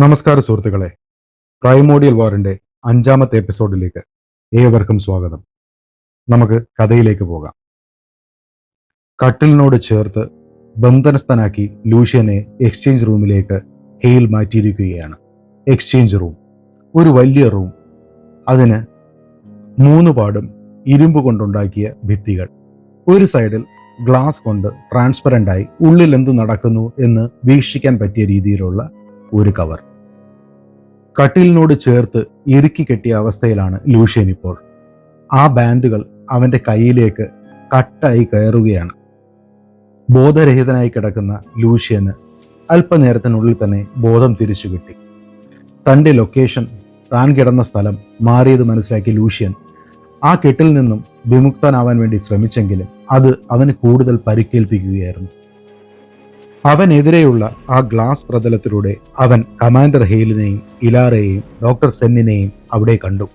നമസ്കാരം സുഹൃത്തുക്കളെ, പ്രൈമോഡിയൽ വാറിന്റെ 5ാമത്തെ എപ്പിസോഡിലേക്ക് ഏവർക്കും സ്വാഗതം. നമുക്ക് കഥയിലേക്ക് പോകാം. കട്ടിലിനോട് ചേർത്ത് ബന്ധനസ്ഥനാക്കി ലൂഷ്യനെ എക്സ്ചേഞ്ച് റൂമിലേക്ക് ഹെയിൽ മാറ്റിയിരിക്കുകയാണ്. എക്സ്ചേഞ്ച് റൂം ഒരു വലിയ റൂം. അതിന് 3 പാടും ഇരുമ്പ് കൊണ്ടുണ്ടാക്കിയ ഭിത്തികൾ. ഒരു സൈഡിൽ ഗ്ലാസ് കൊണ്ട് ട്രാൻസ്പെറൻ്റായി ഉള്ളിൽ എന്ത് നടക്കുന്നു എന്ന് വീക്ഷിക്കാൻ പറ്റിയ രീതിയിലുള്ള ഒരു കവർ. കട്ടിലിനോട് ചേർത്ത് ഇറുക്കി കെട്ടിയ അവസ്ഥയിലാണ് ലൂഷ്യൻ ഇപ്പോൾ. ആ ബാൻഡുകൾ അവൻ്റെ കയ്യിലേക്ക് കട്ടായി കയറുകയാണ്. ബോധരഹിതനായി കിടക്കുന്ന ലൂഷ്യന് അല്പനേരത്തിനുള്ളിൽ തന്നെ ബോധം തിരിച്ചു കിട്ടി. തൻ്റെ ലൊക്കേഷൻ, താൻ കിടന്ന സ്ഥലം മാറിയത് മനസ്സിലാക്കിയ ലൂഷ്യൻ ആ കെട്ടിൽ നിന്നും വിമുക്തനാവാൻ വേണ്ടി ശ്രമിച്ചെങ്കിലും അത് അവന് കൂടുതൽ പരിക്കേൽപ്പിക്കുകയായിരുന്നു. അവനെതിരെയുള്ള ആ ഗ്ലാസ് പ്രതലത്തിലൂടെ അവൻ കമാൻഡർ ഹെയിലിനെയും ഇലാറയെയും ഡോക്ടർ സെന്നിനെയും അവിടെ കണ്ടു.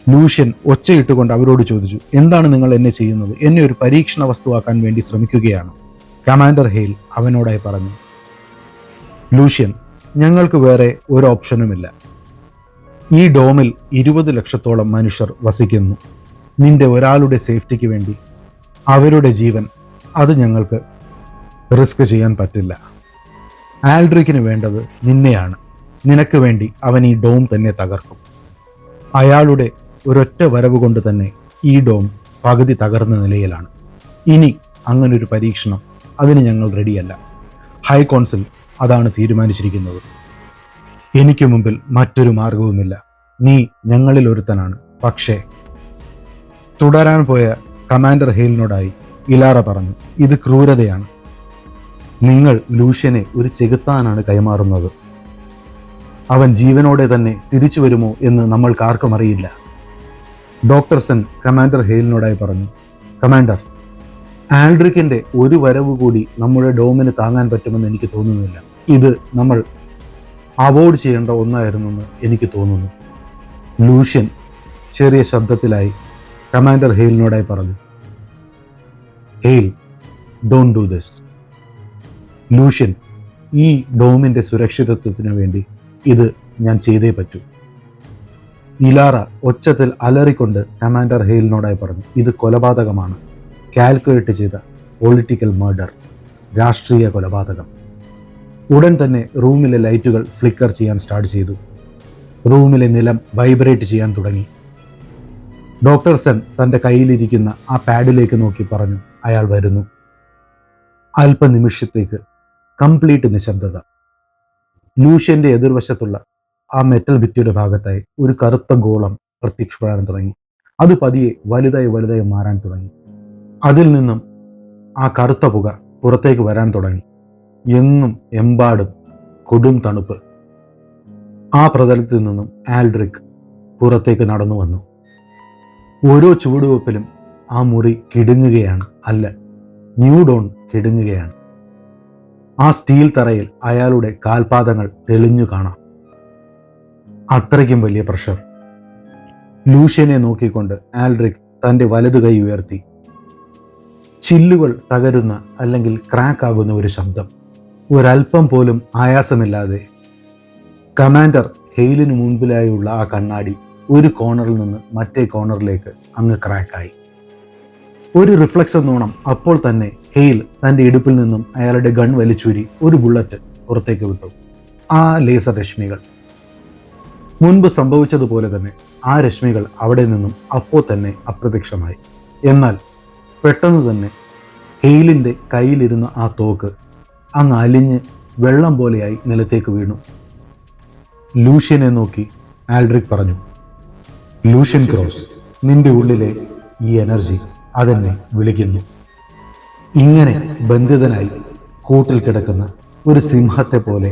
ലൂഷ്യൻ ഒച്ചയിട്ടുകൊണ്ട് അവരോട് ചോദിച്ചു, എന്താണ് നിങ്ങൾ എന്നെ ചെയ്യുന്നത്? എന്നെ ഒരു പരീക്ഷണ വസ്തുവാക്കാൻ വേണ്ടി ശ്രമിക്കുകയാണ്. കമാൻഡർ ഹെയിൽ അവനോടായി പറഞ്ഞു, ലൂഷ്യൻ, ഞങ്ങൾക്ക് വേറെ ഒരു ഓപ്ഷനുമില്ല. ഈ ഡോമിൽ 20 ലക്ഷത്തോളം മനുഷ്യർ വസിക്കുന്നു. നിന്റെ ഒരാളുടെ സേഫ്റ്റിക്ക് വേണ്ടി അവരുടെ ജീവൻ അത് ഞങ്ങൾക്ക് റിസ്ക് ചെയ്യാൻ പറ്റില്ല. ആൽഡ്രിക്കിന് വേണ്ടത് നിന്നെയാണ്. നിനക്ക് വേണ്ടി അവൻ ഈ ഡോം തന്നെ തകർക്കും. അയാളുടെ ഒരൊറ്റ വരവ് കൊണ്ട് തന്നെ ഈ ഡോം പകുതി തകർന്ന നിലയിലാണ്. ഇനി അങ്ങനൊരു പരീക്ഷണം അതിന് ഞങ്ങൾ റെഡിയല്ല. ഹൈ കൗൺസിൽ അതാണ് തീരുമാനിച്ചിരിക്കുന്നത്. എനിക്ക് മുമ്പിൽ മറ്റൊരു മാർഗവുമില്ല. നീ ഞങ്ങളിൽ ഒരുത്തനാണ്. പക്ഷേ തുടരാൻ പോയ കമാൻഡർ ഹെയിലിനോടായി ഇലാറ പറഞ്ഞു, ഇത് ക്രൂരതയാണ്. നിങ്ങൾ ലൂഷ്യനെ ഒരു ചെകുത്താനാണ് കൈമാറുന്നത്. അവൻ ജീവനോടെ തന്നെ തിരിച്ചു വരുമോ എന്ന് നമ്മൾക്കാർക്കും അറിയില്ല. ഡോക്ടർ സെൻ കമാൻഡർ ഹെയിലിനോടായി പറഞ്ഞു, കമാൻഡർ, ആൽഡ്രിക്കിന്റെ ഒരു വരവ് കൂടി നമ്മുടെ ഡോമിന് താങ്ങാൻ പറ്റുമെന്ന് എനിക്ക് തോന്നുന്നില്ല. ഇത് നമ്മൾ അവോയ്ഡ് ചെയ്യേണ്ട ഒന്നായിരുന്നെന്ന് എനിക്ക് തോന്നുന്നു. ലൂഷ്യൻ ചെറിയ ശബ്ദത്തിലായി കമാൻഡർ ഹെയിലിനോടായി പറഞ്ഞു, Hale, don't do this. Lucian, ഈ ഡോമിന്റെ സുരക്ഷിതത്വത്തിന് വേണ്ടി ഇത് ഞാൻ ചെയ്തേ പറ്റൂ. ഇലാറ ഒച്ചത്തിൽ അലറിക്കൊണ്ട് കമാൻഡർ ഹെയിലിനോടായി പറഞ്ഞു, ഇത് കൊലപാതകമാണ്. കാൽക്കുലേറ്റ് ചെയ്ത പൊളിറ്റിക്കൽ മർഡർ, രാഷ്ട്രീയ കൊലപാതകം. ഉടൻ തന്നെ റൂമിലെ ലൈറ്റുകൾ ഫ്ലിക്കർ ചെയ്യാൻ സ്റ്റാർട്ട് ചെയ്തു. റൂമിലെ നിലം വൈബ്രേറ്റ് ചെയ്യാൻ തുടങ്ങി. ഡോക്ടർ സെൻ തൻ്റെ കയ്യിലിരിക്കുന്ന ആ പാഡിലേക്ക് നോക്കി പറഞ്ഞു, അയാൾ വരുന്നു. അല്പനിമിഷത്തേക്ക് കംപ്ലീറ്റ് നിശബ്ദത. ലൂഷ്യന്റെ എതിർവശത്തുള്ള ആ മെറ്റൽ ഭിത്തിയുടെ ഭാഗത്തായി ഒരു കറുത്ത ഗോളം പ്രത്യക്ഷപ്പെടാൻ തുടങ്ങി. അത് പതിയെ വലുതായി മാറാൻ തുടങ്ങി. അതിൽ നിന്നും ആ കറുത്ത പുക പുറത്തേക്ക് വരാൻ തുടങ്ങി. എങ്ങും എമ്പാടും കൊടും തണുപ്പ്. ആ പ്രതലത്തിൽ നിന്നും ആൽഡ്രിക് പുറത്തേക്ക് നടന്നു വന്നു. ഓരോ ചുവടുവെപ്പിലും ആ മുറി കിടുങ്ങുകയാണ്. അല്ല, ന്യൂഡോൺ കിടുങ്ങുകയാണ്. ആ സ്റ്റീൽ തറയിൽ അയാളുടെ കാൽപാദങ്ങൾ തെളിഞ്ഞു കാണാം. അത്രയ്ക്കും വലിയ പ്രഷർ. ലൂഷ്യനെ നോക്കിക്കൊണ്ട് ആൽഡ്രിക് തൻ്റെ വലതു കൈ ഉയർത്തി. ചില്ലുകൾ തകരുന്ന അല്ലെങ്കിൽ ക്രാക്ക് ആകുന്ന ഒരു ശബ്ദം. ഒരൽപ്പം പോലും ആയാസമില്ലാതെ കമാൻഡർ ഹെയിലിന് മുൻപിലായുള്ള ആ കണ്ണാടി ഒരു കോർണറിൽ നിന്ന് മറ്റേ കോർണറിലേക്ക് അങ്ങ് ക്രാക്കായി. ഒരു റിഫ്ലക്സ് എന്നോണം അപ്പോൾ തന്നെ ഹെയിൽ തൻ്റെ ഇടുപ്പിൽ നിന്നും അയാളുടെ ഗൺ വലിച്ചൂരി ഒരു ബുള്ളറ്റ് പുറത്തേക്ക് വിട്ടു. ആ ലേസർ രശ്മികൾ മുൻപ് സംഭവിച്ചതുപോലെ തന്നെ ആ രശ്മികൾ അവിടെ നിന്നും അപ്പോൾ തന്നെ അപ്രത്യക്ഷമായി. എന്നാൽ പെട്ടെന്ന് തന്നെ ഹെയിലിൻ്റെ കയ്യിലിരുന്ന ആ തോക്ക് അങ്ങ് അലിഞ്ഞ് വെള്ളം പോലെയായി നിലത്തേക്ക് വീണു. ലൂഷ്യനെ നോക്കി ആൽഡ്രിക് പറഞ്ഞു, ലൂഷ്യൻ ക്രോസ്, നിന്റെ ഉള്ളിലെ ഈ എനർജി അതെന്നെ വിളിക്കുന്നു. ഇങ്ങനെ ബന്ധിതനായി കൂട്ടിൽ കിടക്കുന്ന ഒരു സിംഹത്തെ പോലെ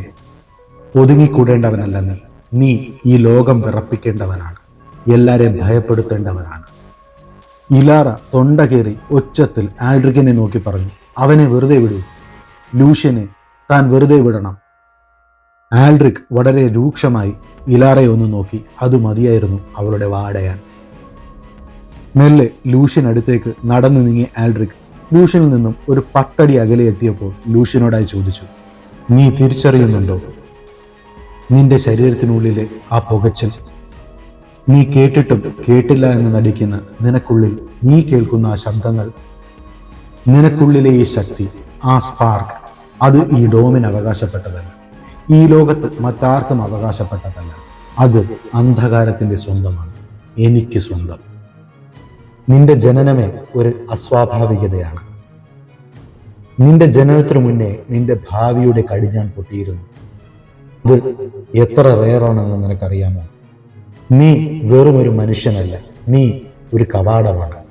ഒതുങ്ങിക്കൂടേണ്ടവനല്ല നീ. നീ ഈ ലോകം വിറപ്പിക്കേണ്ടവനാണ്. എല്ലാരെയും ഭയപ്പെടുത്തേണ്ടവനാണ്. ഇലാറ തൊണ്ട കയറി ഒച്ചത്തിൽ ആൽഡ്രിക്കിനെ നോക്കി പറഞ്ഞു, അവനെ വെറുതെ വിടൂ. ലൂഷ്യനെ താൻ വെറുതെ വിടണം. ആൽഡ്രിക് വളരെ രൂക്ഷമായി ഇലാറയെ ഒന്ന് നോക്കി. അത് മതിയായിരുന്നു അവളുടെ വാടയാൻ. മെല്ലെ ലൂഷ്യൻ അടുത്തേക്ക് നടന്നു നീങ്ങി ആൽഡ്രിക് ലൂഷ്യനിൽ നിന്നും ഒരു 10 അടി അകലെ എത്തിയപ്പോൾ ലൂഷ്യനോടായി ചോദിച്ചു, നീ തിരിച്ചറിയുന്നുണ്ടോ? നിന്റെ ശരീരത്തിനുള്ളിലെ ആ പുകച്ചിൽ, നീ കേട്ടിട്ടും കേട്ടില്ല എന്ന് നടിക്കുന്ന നിനക്കുള്ളിൽ നീ കേൾക്കുന്ന ആ ശബ്ദങ്ങൾ, നിനക്കുള്ളിലെ ഈ ശക്തി, ആ സ്പാർക്ക്, അത് ഈ ഡോമിന് അവകാശപ്പെട്ടതല്ല. ഈ ലോകത്ത് മറ്റാർക്കും അവകാശപ്പെട്ടതല്ല. അത് അന്ധകാരത്തിന്റെ സ്വന്തമാണ്, എനിക്ക് സ്വന്തം. നിന്റെ ജനനമേ ഒരു അസ്വാഭാവികതയാണ്. നിന്റെ ജനനത്തിനു മുന്നേ നിന്റെ ഭാവിയുടെ കടിഞ്ഞാൻ പൊട്ടിയിരുന്നു. അത് എത്ര റെയറാണെന്ന് നിനക്കറിയാമോ? നീ വെറും ഒരു മനുഷ്യനല്ല, നീ ഒരു കവാടമാണ്,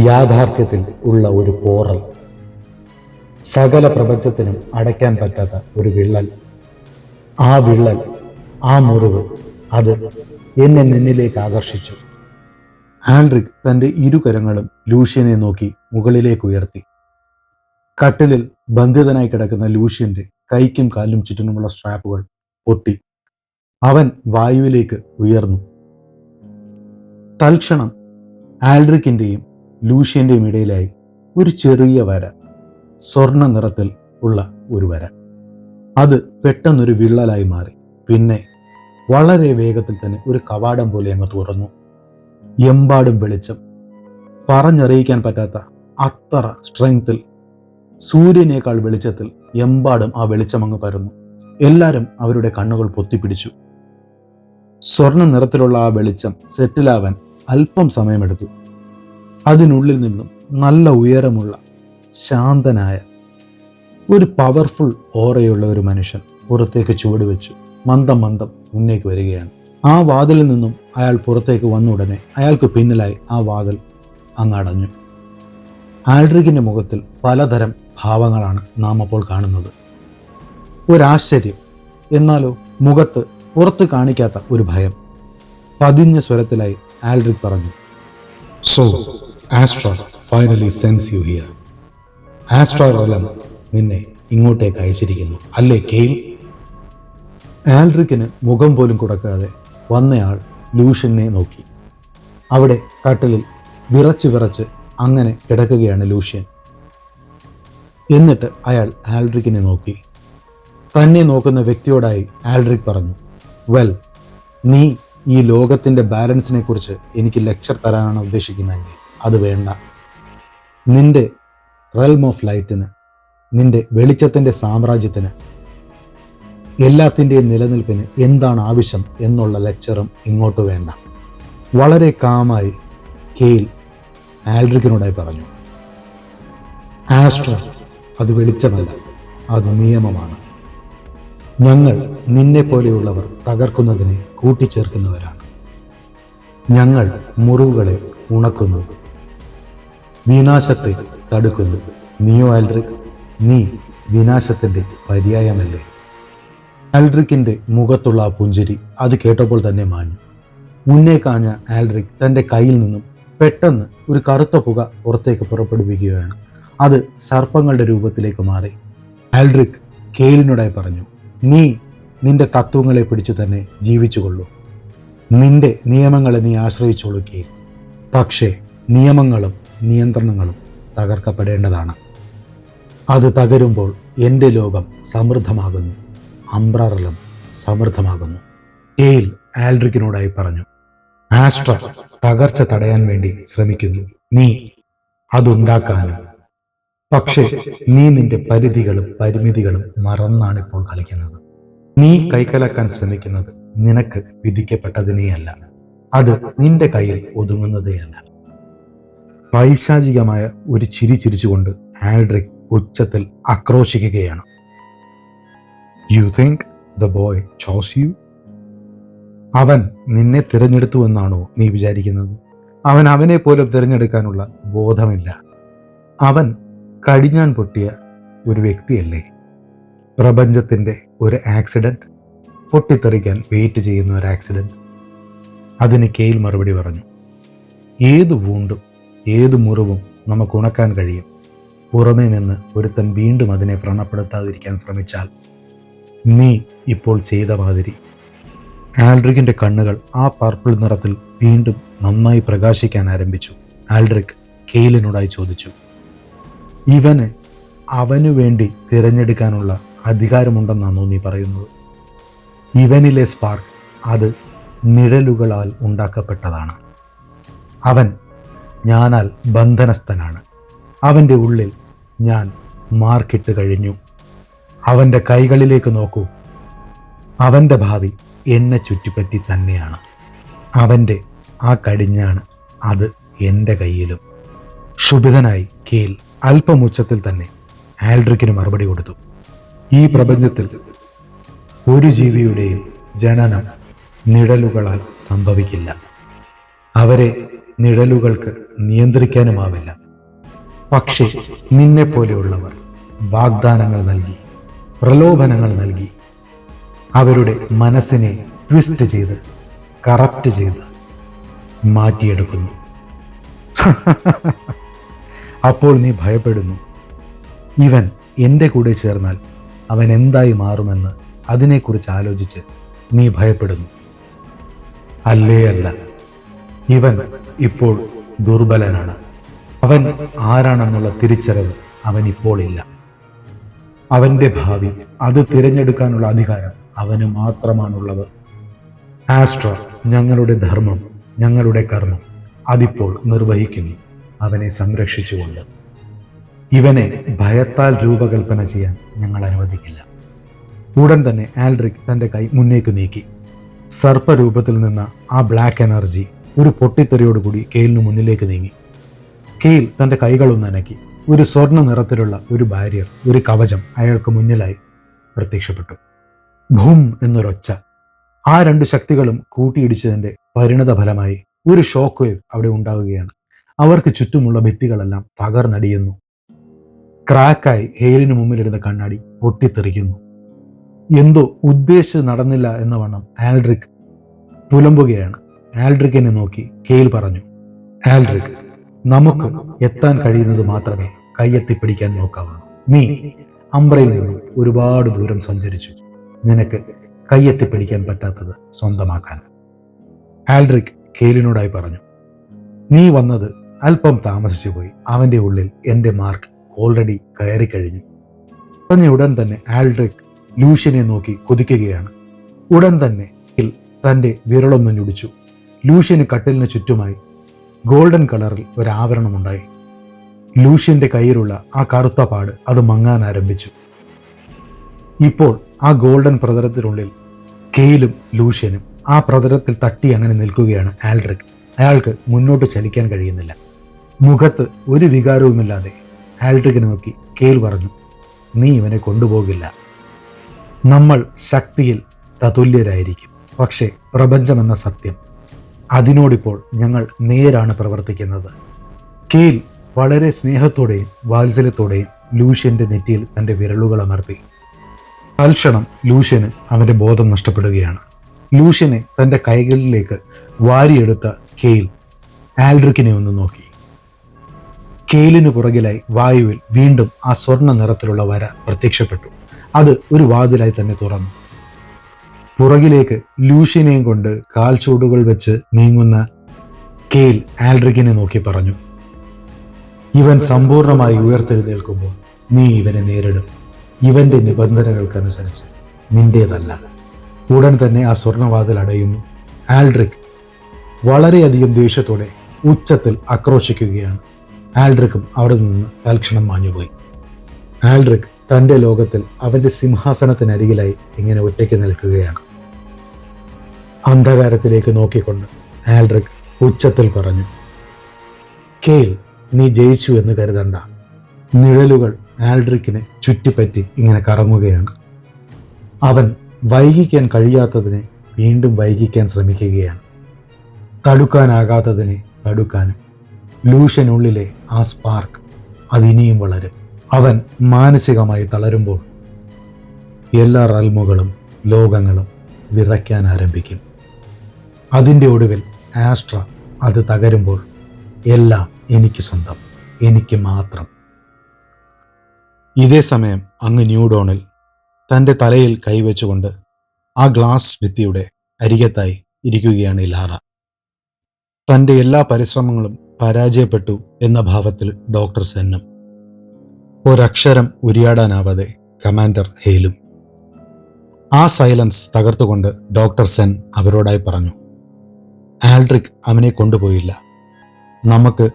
യാഥാർത്ഥ്യത്തിൽ ഉള്ള ഒരു പോറൽ, സകല പ്രപഞ്ചത്തിനും അടയ്ക്കാൻ പറ്റാത്ത ഒരു വിള്ളൽ. ആ വിള്ളൽ, ആ മുറിവ്, അത് എന്നെ നിന്നിലേക്ക് ആകർഷിച്ചു. ആൽഡ്രിക് തന്റെ ഇരുകരങ്ങളും ലൂഷ്യനെ നോക്കി മുകളിലേക്ക് ഉയർത്തി. കട്ടിലിൽ ബന്ധിതനായി കിടക്കുന്ന ലൂഷ്യന്റെ കൈക്കും കാലിനും ചുറ്റിനുമുള്ള സ്ട്രാപ്പുകൾ പൊട്ടി. അവൻ വായുവിലേക്ക് ഉയർന്നു. തൽക്ഷണം ആൽഡ്രിക്കിന്റെയും ലൂഷ്യന്റെയും ഇടയിലായി ഒരു ചെറിയ വര, സ്വർണ്ണ നിറത്തിൽ ഉള്ള ഒരു വര. അത് പെട്ടെന്നൊരു വിള്ളലായി മാറി. പിന്നെ വളരെ വേഗത്തിൽ തന്നെ ഒരു കവാടം പോലെ അങ്ങ് തുറന്നു. എമ്പാടും വെളിച്ചം, പറഞ്ഞറിയിക്കാൻ പറ്റാത്ത അത്ര സ്ട്രെങ്ത്തിൽ, സൂര്യനേക്കാൾ വെളിച്ചത്തിൽ എമ്പാടും ആ വെളിച്ചം അങ്ങ് പരന്നു. എല്ലാവരും അവരുടെ കണ്ണുകൾ പൊത്തിപ്പിടിച്ചു. സ്വർണ്ണ നിറത്തിലുള്ള ആ വെളിച്ചം സെറ്റിലാവാൻ അല്പം സമയമെടുത്തു. അതിനുള്ളിൽ നിന്നും നല്ല ഉയരമുള്ള, ശാന്തനായ, ഒരു പവർഫുൾ ഓറയുള്ള ഒരു മനുഷ്യൻ പുറത്തേക്ക് ചുവടുവെച്ചു മന്ദം മന്ദം മുന്നേക്ക് വരികയാണ്. ആ വാതിലിൽ നിന്നും അയാൾ പുറത്തേക്ക് വന്ന ഉടനെ അയാൾക്ക് പിന്നിലായി ആ വാതിൽ അങ്ങടഞ്ഞു. ആൽഡ്രിക്കിന്റെ മുഖത്തിൽ പലതരം ഭാവങ്ങളാണ് നാം അപ്പോൾ കാണുന്നത്. ഒരാശ്ചര്യം, എന്നാലോ മുഖത്ത് പുറത്ത് കാണിക്കാത്ത ഒരു ഭയം. പതിഞ്ഞ സ്വരത്തിലായി ആൽഡ്രിക് പറഞ്ഞു, "so Astra finally sense you here. Astrolum നിന്നെ ഇങ്ങോട്ടേക്ക് അയച്ചിരിക്കുന്നു, അല്ലേ കെയിൽ?" ആൽഡ്രിക്കിന് മുഖം പോലും കൊടുക്കാതെ വന്നയാൾ ലൂഷ്യനെ നോക്കി. അവിടെ കട്ടിലിൽ വിറച്ച് വിറച്ച് അങ്ങനെ കിടക്കുകയാണ് ലൂഷ്യൻ. എന്നിട്ട് അയാൾ ആൽഡ്രിക്കിനെ നോക്കി. തന്നെ നോക്കുന്ന വ്യക്തിയോടായി ആൽഡ്രിക് പറഞ്ഞു, "വെൽ, നീ ഈ ലോകത്തിന്റെ ബാലൻസിനെ കുറിച്ച് എനിക്ക് ലെക്ചർ തരാനാണ് ഉദ്ദേശിക്കുന്നതെങ്കിൽ അത് വേണ്ട. നിന്റെ റെൽം ഓഫ് ലൈറ്റിന്, നിന്റെ വെളിച്ചത്തിന്റെ സാമ്രാജ്യത്തിന്, എല്ലാത്തിൻ്റെയും നിലനിൽപ്പിന് എന്താണ് ആവശ്യം എന്നുള്ള ലെക്ചറും ഇങ്ങോട്ട് വേണ്ട." വളരെ കാമായി കെയിൽ ആൽഡ്രിക്കിനോടായി പറഞ്ഞു, "ആസ്ട്ര അത് വെളിച്ചമല്ല, അത് നിയമമാണ്. ഞങ്ങൾ നിന്നെ പോലെയുള്ളവർ തകർക്കുന്നതിനെ കൂട്ടിച്ചേർക്കുന്നവരാണ്. ഞങ്ങൾ മുറിവുകളെ ഉണക്കുന്നു, വിനാശത്തെ തടുക്കുന്നു. നീയോ ആൽഡ്രിക്, നീ വിനാശത്തിന്റെ പര്യായമല്ലേ?" ആൽഡ്രിക്കിന്റെ മുഖത്തുള്ള ആ പുഞ്ചിരി അത് കേട്ടപ്പോൾ തന്നെ മാഞ്ഞു. മുന്നേ കാഞ്ഞ ആൽഡ്രിക് തന്റെ കയ്യിൽ നിന്നും പെട്ടെന്ന് ഒരു കറുത്ത പുക പുറത്തേക്ക് പുറപ്പെടുവിക്കുകയാണ്. അത് സർപ്പങ്ങളുടെ രൂപത്തിലേക്ക് മാറി. ആൽഡ്രിക് കെയിലിനോടായി പറഞ്ഞു, "നീ നിന്റെ തത്വങ്ങളെ പിടിച്ചു തന്നെ ജീവിച്ചുകൊള്ളൂ. നിന്റെ നിയമങ്ങളെ നീ ആശ്രയിച്ചോളൂ കെയിൽ. പക്ഷേ നിയമങ്ങളും നിയന്ത്രണങ്ങളും തകർക്കപ്പെടേണ്ടതാണ്. അത് തകരുമ്പോൾ എൻ്റെ ലോകം സമൃദ്ധമാകുന്നു, അംബ്രറലം സമൃദ്ധമാകുന്നു." കെയിൽ ആൽഡ്രിക്കിനോടായി പറഞ്ഞു, "ആസ്ട്ര തകർച്ച തടയാൻ വേണ്ടി ശ്രമിക്കുന്നു, നീ അതുണ്ടാക്കാനും. പക്ഷേ നീ നിന്റെ പരിധികളും പരിമിതികളും മറന്നാണ് ഇപ്പോൾ കളിക്കുന്നത്. നീ കൈക്കലാക്കാൻ ശ്രമിക്കുന്നത് നിനക്ക് വിധിക്കപ്പെട്ടതിനെയല്ല, അത് നിന്റെ കയ്യിൽ ഒതുങ്ങുന്നതേയല്ല." പൈശാചികമായ ഒരു ചിരി ചിരിച്ചുകൊണ്ട് ആൽഡ്രിക് ഉച്ചത്തിൽ ആക്രോശിക്കുകയാണ്. "You think the boy chose you? അവൻ നിന്നെ തിരഞ്ഞെടുത്തു എന്നാണോ നീ വിചാരിക്കുന്നത്? അവനെ പോലും തിരഞ്ഞെടുക്കാനുള്ള ബോധമില്ല. അവൻ കടിഞ്ഞാൻ പൊട്ടിയ ഒരു വ്യക്തിയല്ലേ? പ്രപഞ്ചത്തിന്റെ ഒരു ആക്സിഡന്റ്, പൊട്ടിത്തെറിക്കാൻ വെയിറ്റ് ചെയ്യുന്ന ഒരു ആക്സിഡന്റ്." അതിന് കെയിൽ മറുപടി പറഞ്ഞു, "ഏത് വൂണ്ടും ഏത് മുറിവും നമുക്ക് ഉണക്കാൻ കഴിയും. പുറമേ നിന്ന് ഒരുത്തൻ വീണ്ടും അതിനെ വ്രണപ്പെടുത്താതിരിക്കാൻ ശ്രമിച്ചാൽ, നീ ഇപ്പോൾ ചെയ്ത മാതിരി." ആൽഡ്രിക്കിന്റെ കണ്ണുകൾ ആ പർപ്പിൾ നിറത്തിൽ വീണ്ടും നന്നായി പ്രകാശിക്കാൻ ആരംഭിച്ചു. ആൽഡ്രിക് കെയിലിനോടായി ചോദിച്ചു, "ഇവന് അവനു വേണ്ടി തിരഞ്ഞെടുക്കാനുള്ള അധികാരമുണ്ടെന്നാണോ നീ പറയുന്നത്? ഇവനിലെ സ്പാർക്ക് അത് നിഴലുകളാൽ ഉണ്ടാക്കപ്പെട്ടതാണ്. അവൻ ഞാനാൽ ബന്ധനസ്ഥനാണ്. അവൻ്റെ ഉള്ളിൽ ഞാൻ മാർക്കിട്ട് കഴിഞ്ഞു. അവൻ്റെ കൈകളിലേക്ക് നോക്കൂ. അവൻ്റെ ഭാവി എന്നെ ചുറ്റിപ്പറ്റി തന്നെയാണ്. അവൻ്റെ ആ കടിഞ്ഞാണ് അത് എൻ്റെ കയ്യിലും. ക്ഷുഭിതനായി കെയിൽ അല്പമുച്ചത്തിൽ തന്നെ ആൽഡ്രിക്കിന് മറുപടി കൊടുത്തു. ഈ പ്രപഞ്ചത്തിൽ ഒരു ജീവിയുടെയും ജനനം നിഴലുകളാൽ സംഭവിക്കില്ല. അവരെ നിഴലുകൾക്ക് നിയന്ത്രിക്കാനുമാവില്ല. പക്ഷേ നിന്നെപ്പോലെയുള്ളവർ വാഗ്ദാനങ്ങൾ നൽകി, പ്രലോഭനങ്ങൾ നൽകി, അവരുടെ മനസ്സിനെ ട്വിസ്റ്റ് ചെയ്ത്, കറപ്റ്റ് ചെയ്ത് മാറ്റിയെടുക്കുന്നു. അപ്പോൾ നീ ഭയപ്പെടുന്നു. ഇവൻ എൻ്റെ കൂടെ ചേർന്നാൽ അവൻ എന്തായി മാറുമെന്ന് അതിനെക്കുറിച്ച് ആലോചിച്ച് നീ ഭയപ്പെടുന്നു. അല്ലേ അല്ല, ഇവൻ ഇപ്പോൾ ദുർബലനാണ്. അവൻ ആരാണെന്നുള്ള തിരിച്ചറിവ് അവൻ ഇപ്പോൾ ഇല്ല. അവൻ്റെ ഭാവി അത് തിരഞ്ഞെടുക്കാനുള്ള അധികാരം അവന് മാത്രമാണുള്ളത്. ആസ്ട്ര ഞങ്ങളുടെ ധർമ്മം, ഞങ്ങളുടെ കർമ്മം അതിപ്പോൾ നിർവഹിക്കുന്നു, അവനെ സംരക്ഷിച്ചുകൊണ്ട്. ഇവനെ ഭയത്താൽ രൂപകൽപ്പന ചെയ്യാൻ ഞങ്ങൾ അനുവദിക്കില്ല. ഉടൻ തന്നെ ആൽഡ്രിക് തൻ്റെ കൈ മുന്നേക്ക് നീക്കി. സർപ്പരൂപത്തിൽ നിന്ന ആ ബ്ലാക്ക് എനർജി ഒരു പൊട്ടിത്തെറിയോടുകൂടി കെയിലിന് മുന്നിലേക്ക് നീങ്ങി. കെയിൽ തൻ്റെ കൈകളൊന്ന് അനക്കി. ഒരു സ്വർണ്ണ നിറത്തിലുള്ള ഒരു ബാരിയർ, ഒരു കവചം അയാൾക്ക് മുന്നിലായി പ്രത്യക്ഷപ്പെട്ടു. ഭൂം എന്നൊരൊച്ച. ആ രണ്ട് ശക്തികളും കൂട്ടിയിടിച്ചതിൻ്റെ പരിണത ഫലമായി ഒരു ഷോക്ക് വേവ് അവിടെ ഉണ്ടാവുകയാണ്. അവർക്ക് ചുറ്റുമുള്ള ഭിത്തികളെല്ലാം തകർന്നടിയുന്നു. ക്രാക്കായി ഹെയിലിന് മുമ്പിലിരുന്ന കണ്ണാടി പൊട്ടിത്തെറിക്കുന്നു. എന്തോ ഉദ്ദേശിച്ച് നടന്നില്ല എന്ന വണ്ണം ആൽഡ്രിക് പുലമ്പുകയാണ്. ആൽഡ്രിക്കിനെ നോക്കി കെയിൽ പറഞ്ഞു, ആൽഡ്രിക്, നമുക്ക് എത്താൻ കഴിയുന്നത് മാത്രമേ കയ്യെത്തിപ്പിടിക്കാൻ നോക്കാവൂ. നീ അംബ്രയിൽ നിന്നും ഒരുപാട് ദൂരം സഞ്ചരിച്ചു. നിനക്ക് കയ്യെത്തിപ്പിടിക്കാൻ പറ്റാത്തത് സ്വന്തമാക്കാൻ. ആൽഡ്രിക് കെയിലിനോടായി പറഞ്ഞു, നീ വന്നത് അല്പം താമസിച്ചു പോയി. അവൻ്റെ ഉള്ളിൽ എൻ്റെ മാർക്ക് ഓൾറെഡി കയറിക്കഴിഞ്ഞു. പറഞ്ഞ ഉടൻ തന്നെ ആൽഡ്രിക് ലൂഷ്യനെ നോക്കി കൊതിക്കുകയാണ്. ഉടൻ തന്നെ തൻ്റെ വിരളൊന്നു ഞൊടിച്ചു. ലൂഷ്യന് കട്ടിലിന് ചുറ്റുമായി ഗോൾഡൻ കളറിൽ ഒരു ആവരണമുണ്ടായി. ലൂഷ്യന്റെ കയ്യിലുള്ള ആ കറുത്ത പാട് അത് മങ്ങാൻ ആരംഭിച്ചു. ഇപ്പോൾ ആ ഗോൾഡൻ പ്രതലത്തിനുള്ളിൽ കെയിലും ലൂഷ്യനും ആ പ്രതലത്തിൽ തട്ടി അങ്ങനെ നിൽക്കുകയാണ് ആൽഡ്രിക്. അയാൾക്ക് മുന്നോട്ട് ചലിക്കാൻ കഴിയുന്നില്ല. മുഖത്ത് ഒരു വികാരവുമില്ലാതെ ആൽഡ്രിക്കിനെ നോക്കി കെയിൽ പറഞ്ഞു, നീ ഇവനെ കൊണ്ടുപോകില്ല. നമ്മൾ ശക്തിയിൽ തതുല്യരായിരിക്കും, പക്ഷേ പ്രപഞ്ചമെന്ന സത്യം, അതിനോടിപ്പോൾ ഞങ്ങൾ നേരാണ് പ്രവർത്തിക്കുന്നത്. കെയിൽ വളരെ സ്നേഹത്തോടെയും വാത്സല്യത്തോടെയും ലൂഷ്യന്റെ നെറ്റിയിൽ തൻ്റെ വിരലുകൾ അമർത്തി. തൽക്ഷണം ലൂഷ്യന് അവൻ്റെ ബോധം നഷ്ടപ്പെടുകയാണ്. ലൂഷ്യനെ തൻ്റെ കൈകളിലേക്ക് വാരിയെടുത്ത കെയിൽ ആൽഡ്രിക്കിനെ ഒന്ന് നോക്കി. കെയിലിനു പുറകിലായി വായുവിൽ വീണ്ടും ആ സ്വർണ്ണ നിറത്തിലുള്ള വര പ്രത്യക്ഷപ്പെട്ടു. അത് ഒരു വാതിലായി തന്നെ തുറന്നു. പുറകിലേക്ക് ലൂഷ്യനെയും കൊണ്ട് കാൽച്ചൂടുകൾ വെച്ച് നീങ്ങുന്ന കെയിൽ ആൽഡ്രിക്കിനെ നോക്കി പറഞ്ഞു, ഇവൻ സമ്പൂർണമായി ഉയർത്തെഴുന്നേൽക്കുമ്പോൾ നീ ഇവനെ നേരിടും. ഇവന്റെ നിബന്ധനകൾക്കനുസരിച്ച് നിന്റേതല്ല. ഉടൻ തന്നെ ആ സ്വർണ്ണവാതിൽ അടയുന്നു. ആൽഡ്രിക് വളരെയധികം ദേഷ്യത്തോടെ ഉച്ചത്തിൽ ആക്രോശിക്കുകയാണ്. ആൽഡ്രിക്കും അവിടെ നിന്ന് തൽക്ഷണം മാഞ്ഞുപോയി. ആൽഡ്രിക് തൻ്റെ ലോകത്തിൽ അവൻ്റെ സിംഹാസനത്തിനരികിലായി ഇങ്ങനെ ഒറ്റയ്ക്ക് നിൽക്കുകയാണ്. അന്ധകാരത്തിലേക്ക് നോക്കിക്കൊണ്ട് ആൽഡ്രിക് ഉച്ചത്തിൽ പറഞ്ഞു, കെയിൽ, നീ ജയിച്ചു എന്ന് കരുതണ്ട. നിഴലുകൾ ആൽഡ്രിക്കിനെ ചുറ്റിപ്പറ്റി ഇങ്ങനെ കറങ്ങുകയാണ്. അവൻ വൈകിക്കാൻ കഴിയാത്തതിനെ വീണ്ടും വൈകിക്കാൻ ശ്രമിക്കുകയാണ്. തടുക്കാനാകാത്തതിനെ തടുക്കാനും. ലൂഷ്യനുള്ളിലെ ആ സ്പാർക്ക് അതിനിയും വളരും. അവൻ മാനസികമായി തളരുമ്പോൾ എല്ലാ റൽമുകളും ലോകങ്ങളും വിറയ്ക്കാൻ ആരംഭിക്കും. അതിൻ്റെ ഒടുവിൽ ആസ്ട്ര അത് തകരുമ്പോൾ എല്ലാം എനിക്ക് സ്വന്തം, എനിക്ക് മാത്രം. ഇതേ സമയം അങ്ങ് ന്യൂഡോണിൽ തൻ്റെ തലയിൽ കൈവച്ചുകൊണ്ട് ആ ഗ്ലാസ് ഭിത്തിയുടെ അരികത്തായി ഇരിക്കുകയാണ് ലാറ. തൻ്റെ എല്ലാ പരിശ്രമങ്ങളും പരാജയപ്പെട്ടു എന്ന ഭാവത്തിൽ ഡോക്ടർ സെന്നും. ഒരക്ഷരം ഉരിയാടാനാവാതെ കമാൻഡർ ഹെയിലും. ആ സൈലൻസ് തകർത്തുകൊണ്ട് ഡോക്ടർ സെൻ അവരോടായി പറഞ്ഞു, ആൽഡ്രിക് അവനെ കൊണ്ടുപോയില്ല. നമുക്ക്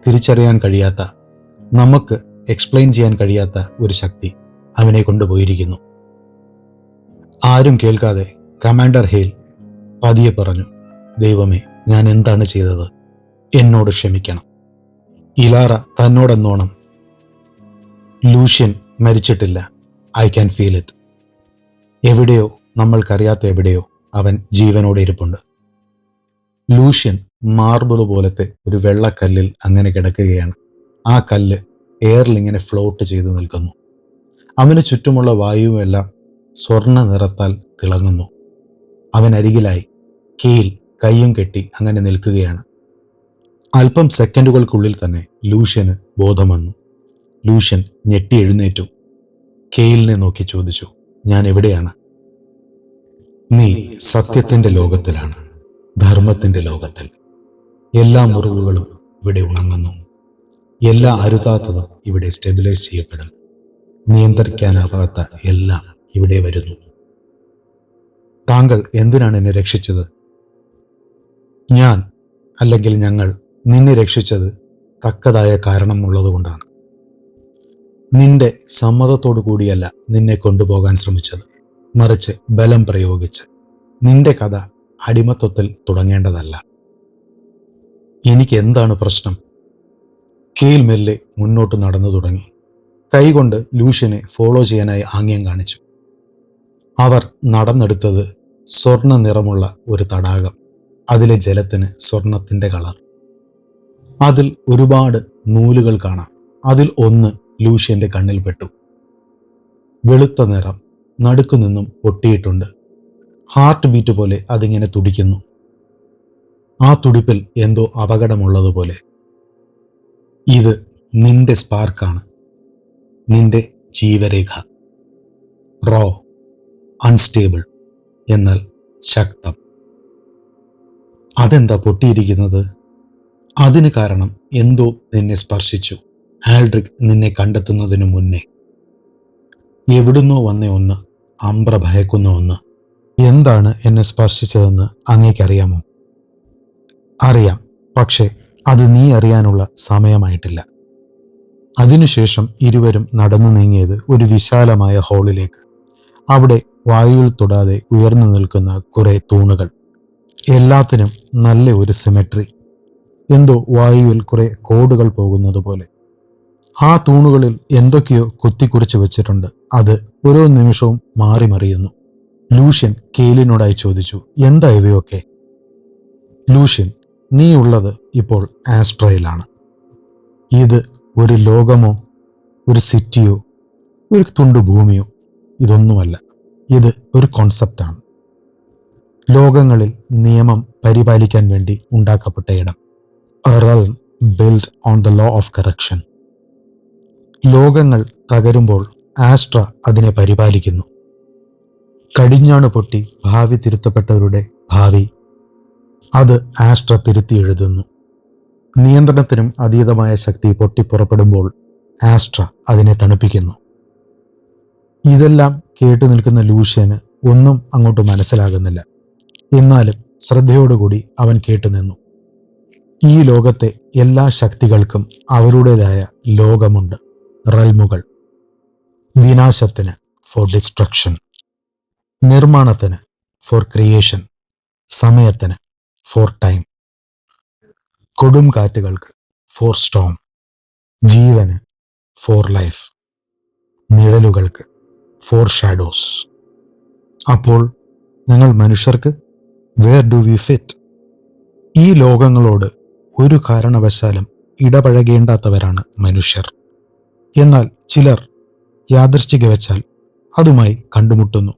തിരിച്ചറിയാൻ കഴിയാത്ത, നമുക്ക് എക്സ്പ്ലെയിൻ ചെയ്യാൻ കഴിയാത്ത ഒരു ശക്തി അവനെ കൊണ്ടുപോയിരിക്കുന്നു. ആരും കേൾക്കാതെ കമാൻഡർ ഹെയിൽ പതിയെ പറഞ്ഞു, ദൈവമേ, ഞാൻ എന്താണ് ചെയ്തത്? എന്നോട് ക്ഷമിക്കണം. ഇലാറ തന്നോടെന്നോണം, ലൂഷ്യൻ മരിച്ചിട്ടില്ല. I can feel it. എവിടെയോ, നമ്മൾക്കറിയാത്ത എവിടെയോ അവൻ ജീവനോടെ ഇരിപ്പുണ്ട്. ലൂഷ്യൻ മാർബിൾ പോലത്തെ ഒരു വെള്ളക്കല്ലിൽ അങ്ങനെ കിടക്കുകയാണ്. ആ കല്ല് എയറിൽ ഇങ്ങനെ ഫ്ലോട്ട് ചെയ്ത് നിൽക്കുന്നു. അവന് ചുറ്റുമുള്ള വായുവെല്ലാം സ്വർണ്ണ നിറത്താൽ തിളങ്ങുന്നു. അവനരികിലായി കെയിൽ കയ്യും കെട്ടി അങ്ങനെ നിൽക്കുകയാണ്. അല്പം സെക്കൻഡുകൾക്കുള്ളിൽ തന്നെ ലൂഷ്യന് ബോധം വന്നു. ലൂഷ്യൻ ഞെട്ടി എഴുന്നേറ്റു. കെയിലിനെ നോക്കി ചോദിച്ചു, ഞാൻ എവിടെയാണ്? നീ സത്യത്തിന്റെ ലോകത്തിലാണ്, ധർമ്മത്തിന്റെ ലോകത്തിൽ. എല്ലാ മുറിവുകളും ഇവിടെ ഉണങ്ങുന്നു. എല്ലാ അരുതാത്തതും ഇവിടെ സ്റ്റെബിലൈസ് ചെയ്യപ്പെടുന്നു. നിയന്ത്രിക്കാനാവാത്ത എല്ലാം ഇവിടെ വരുന്നു. താങ്കൾ എന്തിനാണ് എന്നെ രക്ഷിച്ചത്? ഞാൻ, അല്ലെങ്കിൽ ഞങ്ങൾ നിന്നെ രക്ഷിച്ചത് തക്കതായ കാരണമുള്ളതുകൊണ്ടാണ്. നിന്റെ സമ്മതത്തോടു കൂടിയല്ല നിന്നെ കൊണ്ടുപോകാൻ ശ്രമിച്ചത്, മറിച്ച് ബലം പ്രയോഗിച്ച്. നിന്റെ കഥ അടിമത്വത്തിൽ തുടങ്ങേണ്ടതല്ല. എനിക്ക് എന്താണ് പ്രശ്നം? കെയിൽ മെല്ലെ മുന്നോട്ട് നടന്നു തുടങ്ങി. കൈകൊണ്ട് ലൂഷ്യനെ ഫോളോ ചെയ്യാനായി ആംഗ്യം കാണിച്ചു. അവർ നടന്നെടുത്തത് സ്വർണ്ണ നിറമുള്ള ഒരു തടാകം. അതിലെ ജലത്തിന് സ്വർണത്തിന്റെ കളർ. അതിൽ ഒരുപാട് നൂലുകൾ കാണാം. അതിൽ ഒന്ന് ലൂഷ്യന്റെ കണ്ണിൽപ്പെട്ടു. വെളുത്ത നിറം, നടുക്കുനിന്നും പൊട്ടിയിട്ടുണ്ട്. ഹാർട്ട് ബീറ്റ് പോലെ അതിങ്ങനെ തുടിക്കുന്നു. ആ തുടിപ്പിൽ എന്തോ അപകടമുള്ളതുപോലെ. ഇത് നിന്റെ സ്പാർക്കാണ്, നിന്റെ ജീവരേഖ. റോ, അൺസ്റ്റേബിൾ, എന്നാൽ ശക്തം. അതെന്താ പൊട്ടിയിരിക്കുന്നത്? അതിന് കാരണം എന്തോ നിന്നെ സ്പർശിച്ചു. ആൽഡ്രിക് നിന്നെ കണ്ടെത്തുന്നതിനു മുന്നേ. എവിടുന്നോ വന്ന ഒന്ന്, അംബ്ര ഭയക്കുന്ന ഒന്ന്. എന്താണ് എന്നെ സ്പർശിച്ചതെന്ന് അങ്ങേക്കറിയാമോ? അറിയാം, പക്ഷേ അത് നീ അറിയാനുള്ള സമയമായിട്ടില്ല. അതിനുശേഷം ഇരുവരും നടന്നു നീങ്ങിയത് ഒരു വിശാലമായ ഹാളിലേക്ക്. അവിടെ വായുവിൽ തൊടാതെ ഉയർന്നു നിൽക്കുന്ന കുറെ തൂണുകൾ. എല്ലാത്തിനും നല്ല ഒരു സിമെട്രി. എന്തോ വായുവിൽ കുറെ കോഡുകൾ പോകുന്നത് പോലെ. ആ തൂണുകളിൽ എന്തൊക്കെയോ കുത്തിക്കുറിച്ച് വെച്ചിട്ടുണ്ട്. അത് ഓരോ നിമിഷവും മാറി മറിയുന്നു. ലൂഷ്യൻ കെയിലിനോടായി ചോദിച്ചു, എന്താ ഇവയൊക്കെ? ലൂഷ്യൻ, നീ ഉള്ളത് ഇപ്പോൾ ആസ്ട്രയിലാണ്. ഇത് ഒരു ലോകമോ ഒരു സിറ്റിയോ ഒരു തുണ്ടു ഭൂമിയോ ഇതൊന്നുമല്ല. ഇത് ഒരു കോൺസെപ്റ്റാണ്. ലോകങ്ങളിൽ നിയമം പരിപാലിക്കാൻ വേണ്ടി ഉണ്ടാക്കപ്പെട്ട ഇടം. A realm built on the law of correction. ലോകങ്ങൾ തകരുമ്പോൾ Astra അതിനെ പരിപാലിക്കുന്നു. കടിഞ്ഞാണ് പൊട്ടി ഭാവി തിരുത്തപ്പെട്ടവരുടെ ഭാവി അത് ആസ്ട്ര തിരുത്തി എഴുതുന്നു. നിയന്ത്രണത്തിനും അതീതമായ ശക്തി പൊട്ടിപ്പുറപ്പെടുമ്പോൾ ആസ്ട്ര അതിനെ തണുപ്പിക്കുന്നു. ഇതെല്ലാം കേട്ടു നിൽക്കുന്ന ലൂഷ്യന് ഒന്നും അങ്ങോട്ട് മനസ്സിലാകുന്നില്ല. എന്നാലും ശ്രദ്ധയോടുകൂടി അവൻ കേട്ടുനിന്നു. ഈ ലോകത്തെ എല്ലാ ശക്തികൾക്കും അവരുടേതായ ലോകമുണ്ട്, റൽമുകൾ. വിനാശത്തിന് ഫോർ ഡിസ്ട്രക്ഷൻ, നിർമ്മാണത്തിന് ഫോർ ക്രിയേഷൻ, സമയത്തിന് ഫോർ ടൈം, കൊടുംകാറ്റുകൾക്ക് ഫോർ സ്റ്റോം, ജീവന് ഫോർ ലൈഫ്, നിഴലുകൾക്ക് ഫോർ ഷാഡോസ്. അപ്പോൾ ഞങ്ങൾ മനുഷ്യർക്ക് വേർ ഡു വി ഫിറ്റ്? ഈ ലോകങ്ങളോട് ഒരു കാരണവശാലും ഇടപഴകേണ്ടാത്തവരാണ് മനുഷ്യർ. എന്നാൽ ചിലർ യാദൃശ്ചികവശാൽ അതുമായി കണ്ടുമുട്ടുന്നു.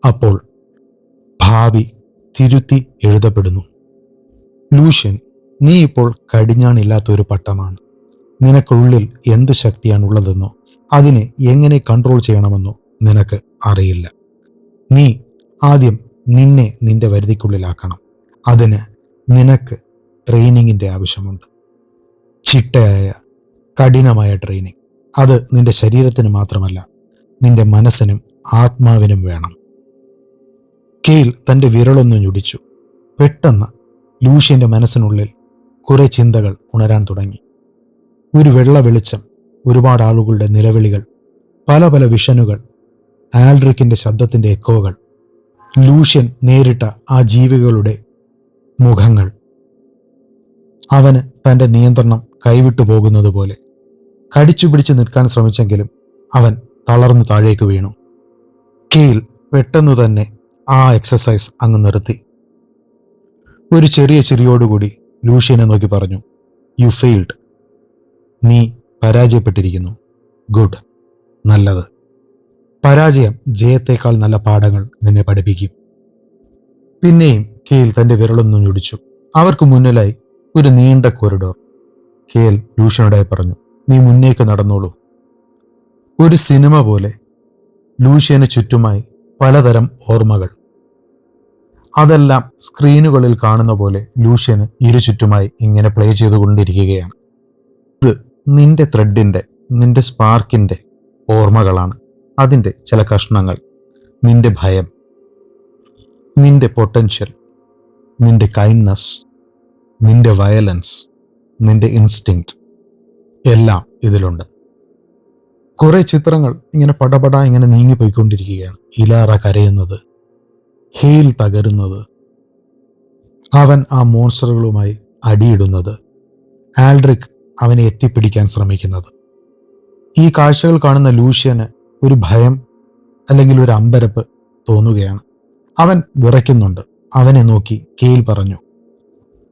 അപ്പോൾ ഭാവി തിരുത്തി എഴുതപ്പെടുന്നു. ലൂഷ്യൻ, നീ ഇപ്പോൾ കടിഞ്ഞാണില്ലാത്ത ഒരു പട്ടമാണ്. നിനക്കുള്ളിൽ എന്ത് ശക്തിയാണുള്ളതെന്നോ അതിനെ എങ്ങനെ കൺട്രോൾ ചെയ്യണമെന്നോ നിനക്ക് അറിയില്ല. നീ ആദ്യം നിന്നെ നിന്റെ വരുതിക്കുള്ളിലാക്കണം. അതിന് നിനക്ക് ട്രെയിനിങ്ങിൻ്റെ ആവശ്യമുണ്ട്. ചിട്ടയായ കഠിനമായ ട്രെയിനിങ്. അത് നിന്റെ ശരീരത്തിന് മാത്രമല്ല, നിന്റെ മനസ്സിനും ആത്മാവിനും വേണം. കെയിൽ തൻ്റെ വിരളൊന്നു ഞൊടിച്ചു. പെട്ടെന്ന് ലൂഷ്യന്റെ മനസ്സിനുള്ളിൽ കുറെ ചിന്തകൾ ഉണരാൻ തുടങ്ങി. ഒരു വെള്ള വെളിച്ചം, ഒരുപാട് ആളുകളുടെ നിലവിളികൾ, പല പല വിഷനുകൾ, ആൽഡ്രിക്കിന്റെ ശബ്ദത്തിന്റെ എക്കോകൾ, ലൂഷ്യൻ നേരിട്ട ആ ജീവികളുടെ മുഖങ്ങൾ. അവന് തൻ്റെ നിയന്ത്രണം കൈവിട്ടു പോകുന്നത് പോലെ. കടിച്ചു പിടിച്ച് നിൽക്കാൻ ശ്രമിച്ചെങ്കിലും അവൻ തളർന്നു താഴേക്ക് വീണു. കെയിൽ പെട്ടെന്നു തന്നെ ആ എക്സസൈസ് അങ്ങ് നിർത്തി. ഒരു ചെറിയ ചിരിയോടുകൂടി ലൂഷ്യനെ നോക്കി പറഞ്ഞു, യു ഫെയിൽഡ്. നീ പരാജയപ്പെട്ടിരിക്കുന്നു. ഗുഡ്, നല്ലത്. പരാജയം ജയത്തേക്കാൾ നല്ല പാഠങ്ങൾ നിന്നെ പഠിപ്പിക്കും. പിന്നെയും കെയിൽ തൻ്റെ വിരളൊന്നും ഞൊടിച്ചു. അവർക്ക് മുന്നിലായി ഒരു നീണ്ട കോറിഡോർ. കെയിൽ ലൂഷ്യനോടായി പറഞ്ഞു, നീ മുന്നേക്ക് നടന്നോളൂ. ഒരു സിനിമ പോലെ ലൂഷ്യന് ചുറ്റുമായി പലതരം ഓർമ്മകൾ. അതെല്ലാം സ്ക്രീനുകളിൽ കാണുന്ന പോലെ ലൂഷ്യന് ഇരുചുറ്റുമായി ഇങ്ങനെ പ്ലേ ചെയ്തുകൊണ്ടിരിക്കുകയാണ്. ഇത് നിന്റെ ത്രെഡിന്റെ, നിന്റെ സ്പാർക്കിന്റെ ഓർമ്മകളാണ്. അതിൻ്റെ ചില കഷ്ണങ്ങൾ. നിന്റെ ഭയം, നിന്റെ പൊട്ടൻഷ്യൽ, നിന്റെ കൈൻഡ്നസ്, നിന്റെ വയലൻസ്, നിന്റെ ഇൻസ്റ്റിങ്ക്റ്റ് എല്ലാം ഇതിലുണ്ട്. കുറെ ചിത്രങ്ങൾ ഇങ്ങനെ പടപട ഇങ്ങനെ നീങ്ങിപ്പോയിക്കൊണ്ടിരിക്കുകയാണ്. ഇലാറ കരയുന്നത്, ഹെയിൽ തകരുന്നത്, അവൻ ആ മോൺസ്റ്ററുകളുമായി അടിയിടുന്നത്, ആൽഡ്രിക് അവനെ എത്തിപ്പിടിക്കാൻ ശ്രമിക്കുന്നത്. ഈ കാഴ്ചകൾ കാണുന്ന ലൂഷ്യന് ഒരു ഭയം അല്ലെങ്കിൽ ഒരു അമ്പരപ്പ് തോന്നുകയാണ്. അവൻ വിറയ്ക്കുന്നുണ്ട്. അവനെ നോക്കി കെയിൽ പറഞ്ഞു,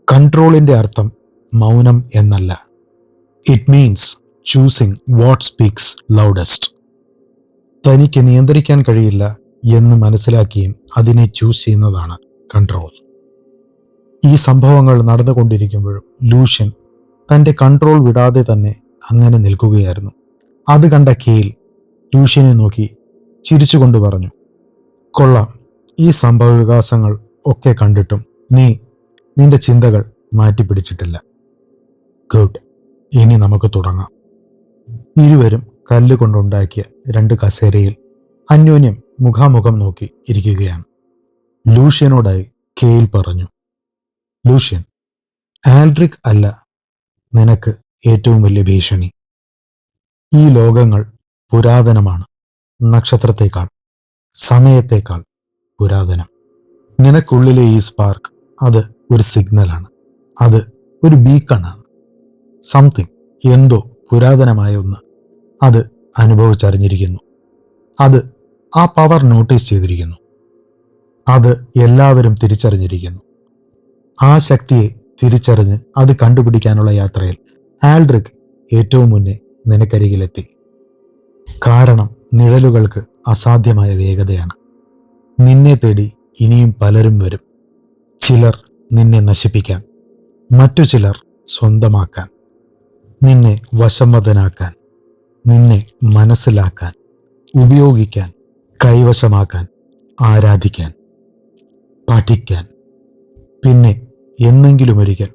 കൺട്രോളിന്റെ അർത്ഥം മൗനം എന്നല്ല. It means choosing what speaks loudest. തനിക്ക് നിയന്ത്രിക്കാൻ കഴിയില്ല എന്ന് മനസ്സിലാക്കിയും അതിനെ ചൂസ് ചെയ്യുന്നതാണ് കൺട്രോൾ. ഈ സംഭവങ്ങൾ നടന്നുകൊണ്ടിരിക്കുമ്പോഴും ലൂഷ്യൻ തൻ്റെ കൺട്രോൾ വിടാതെ തന്നെ അങ്ങനെ നിൽക്കുകയായിരുന്നു. അത് കണ്ട കെയിൽ ലൂഷ്യനെ നോക്കി ചിരിച്ചുകൊണ്ട് പറഞ്ഞു, കൊള്ളാം, ഈ സംഭവവികാസങ്ങൾ ഒക്കെ കണ്ടിട്ടും നീ നിന്റെ ചിന്തകൾ മാറ്റിപ്പിടിച്ചിട്ടില്ല. ഗുഡ്, ഇനി നമുക്ക് തുടങ്ങാം. ഇരുവരും കല്ലുകൊണ്ടുണ്ടാക്കിയ 2 കസേരയിൽ അന്യോന്യം മുഖാമുഖം നോക്കി ഇരിക്കുകയാണ്. ലൂഷ്യനോടായി കെയിൽ പറഞ്ഞു, ലൂഷ്യൻ, ആൽഡ്രിക് അല്ല നിനക്ക് ഏറ്റവും വലിയ ഭീഷണി. ഈ ലോകങ്ങൾ പുരാതനമാണ്. നക്ഷത്രത്തേക്കാൾ, സമയത്തേക്കാൾ പുരാതനം. നിനക്കുള്ളിലെ ഈ സ്പാർക്ക്, അത് ഒരു സിഗ്നലാണ്. അത് ഒരു ബീക്കണാണ്. സംതിങ്, എന്തോ പുരാതനമായ ഒന്ന്. അത് അനുഭവിച്ചറിഞ്ഞിരിക്കുന്നു. അത് ആ പവർ നോട്ടീസ് ചെയ്തിരിക്കുന്നു. അത് എല്ലാവരും തിരിച്ചറിഞ്ഞിരിക്കുന്നു. ആ ശക്തിയെ തിരിച്ചറിഞ്ഞ് അത് കണ്ടുപിടിക്കാനുള്ള യാത്രയിൽ ആൽഡ്രിക് ഏറ്റവും മുന്നേ നിനക്കരികിലെത്തി. കാരണം നിഴലുകൾക്ക് അസാധ്യമായ വേഗതയാണ്. നിന്നെ തേടി ഇനിയും പലരും വരും. ചിലർ നിന്നെ നശിപ്പിക്കാൻ, മറ്റു ചിലർ സ്വന്തമാക്കാൻ, നിന്നെ വശംവദനാക്കാൻ, നിന്നെ മനസ്സിലാക്കാൻ, ഉപയോഗിക്കാൻ, കൈവശമാക്കാൻ, ആരാധിക്കാൻ, പഠിക്കാൻ. പിന്നെ എന്നെങ്കിലും ഒരിക്കൽ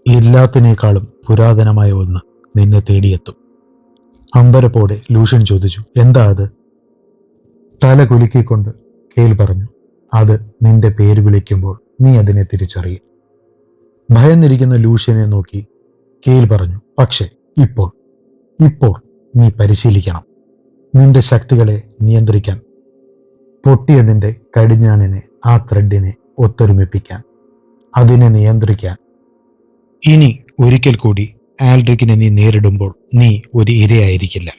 എല്ലാത്തിനേക്കാളും പുരാതനമായ ഒന്ന് നിന്നെ തേടിയെത്തും. അമ്പരപ്പോടെ ലൂഷ്യൻ ചോദിച്ചു, എന്താ അത്? തല കുലുക്കിക്കൊണ്ട് കെയിൽ പറഞ്ഞു, അത് നിന്റെ പേര് വിളിക്കുമ്പോൾ നീ അതിനെ തിരിച്ചറിയും. ഭയന്നിരിക്കുന്ന ലൂഷ്യനെ നോക്കി കെയിൽ പറഞ്ഞു, പക്ഷേ ഇപ്പോൾ നീ പരിശീലിക്കണം. നിന്റെ ശക്തികളെ നിയന്ത്രിക്കാൻ, പൊട്ടിയ നിന്റെ കടിഞ്ഞാണിനെ, ആ ത്രെഡിനെ ഒത്തൊരുമിപ്പിക്കാൻ, അതിനെ നിയന്ത്രിക്കാൻ. ഇനി ഒരിക്കൽ കൂടി ആൽഡ്രിക്കിനെ നീ നേരിടുമ്പോൾ നീ ഒരു ഇരയായിരിക്കില്ല.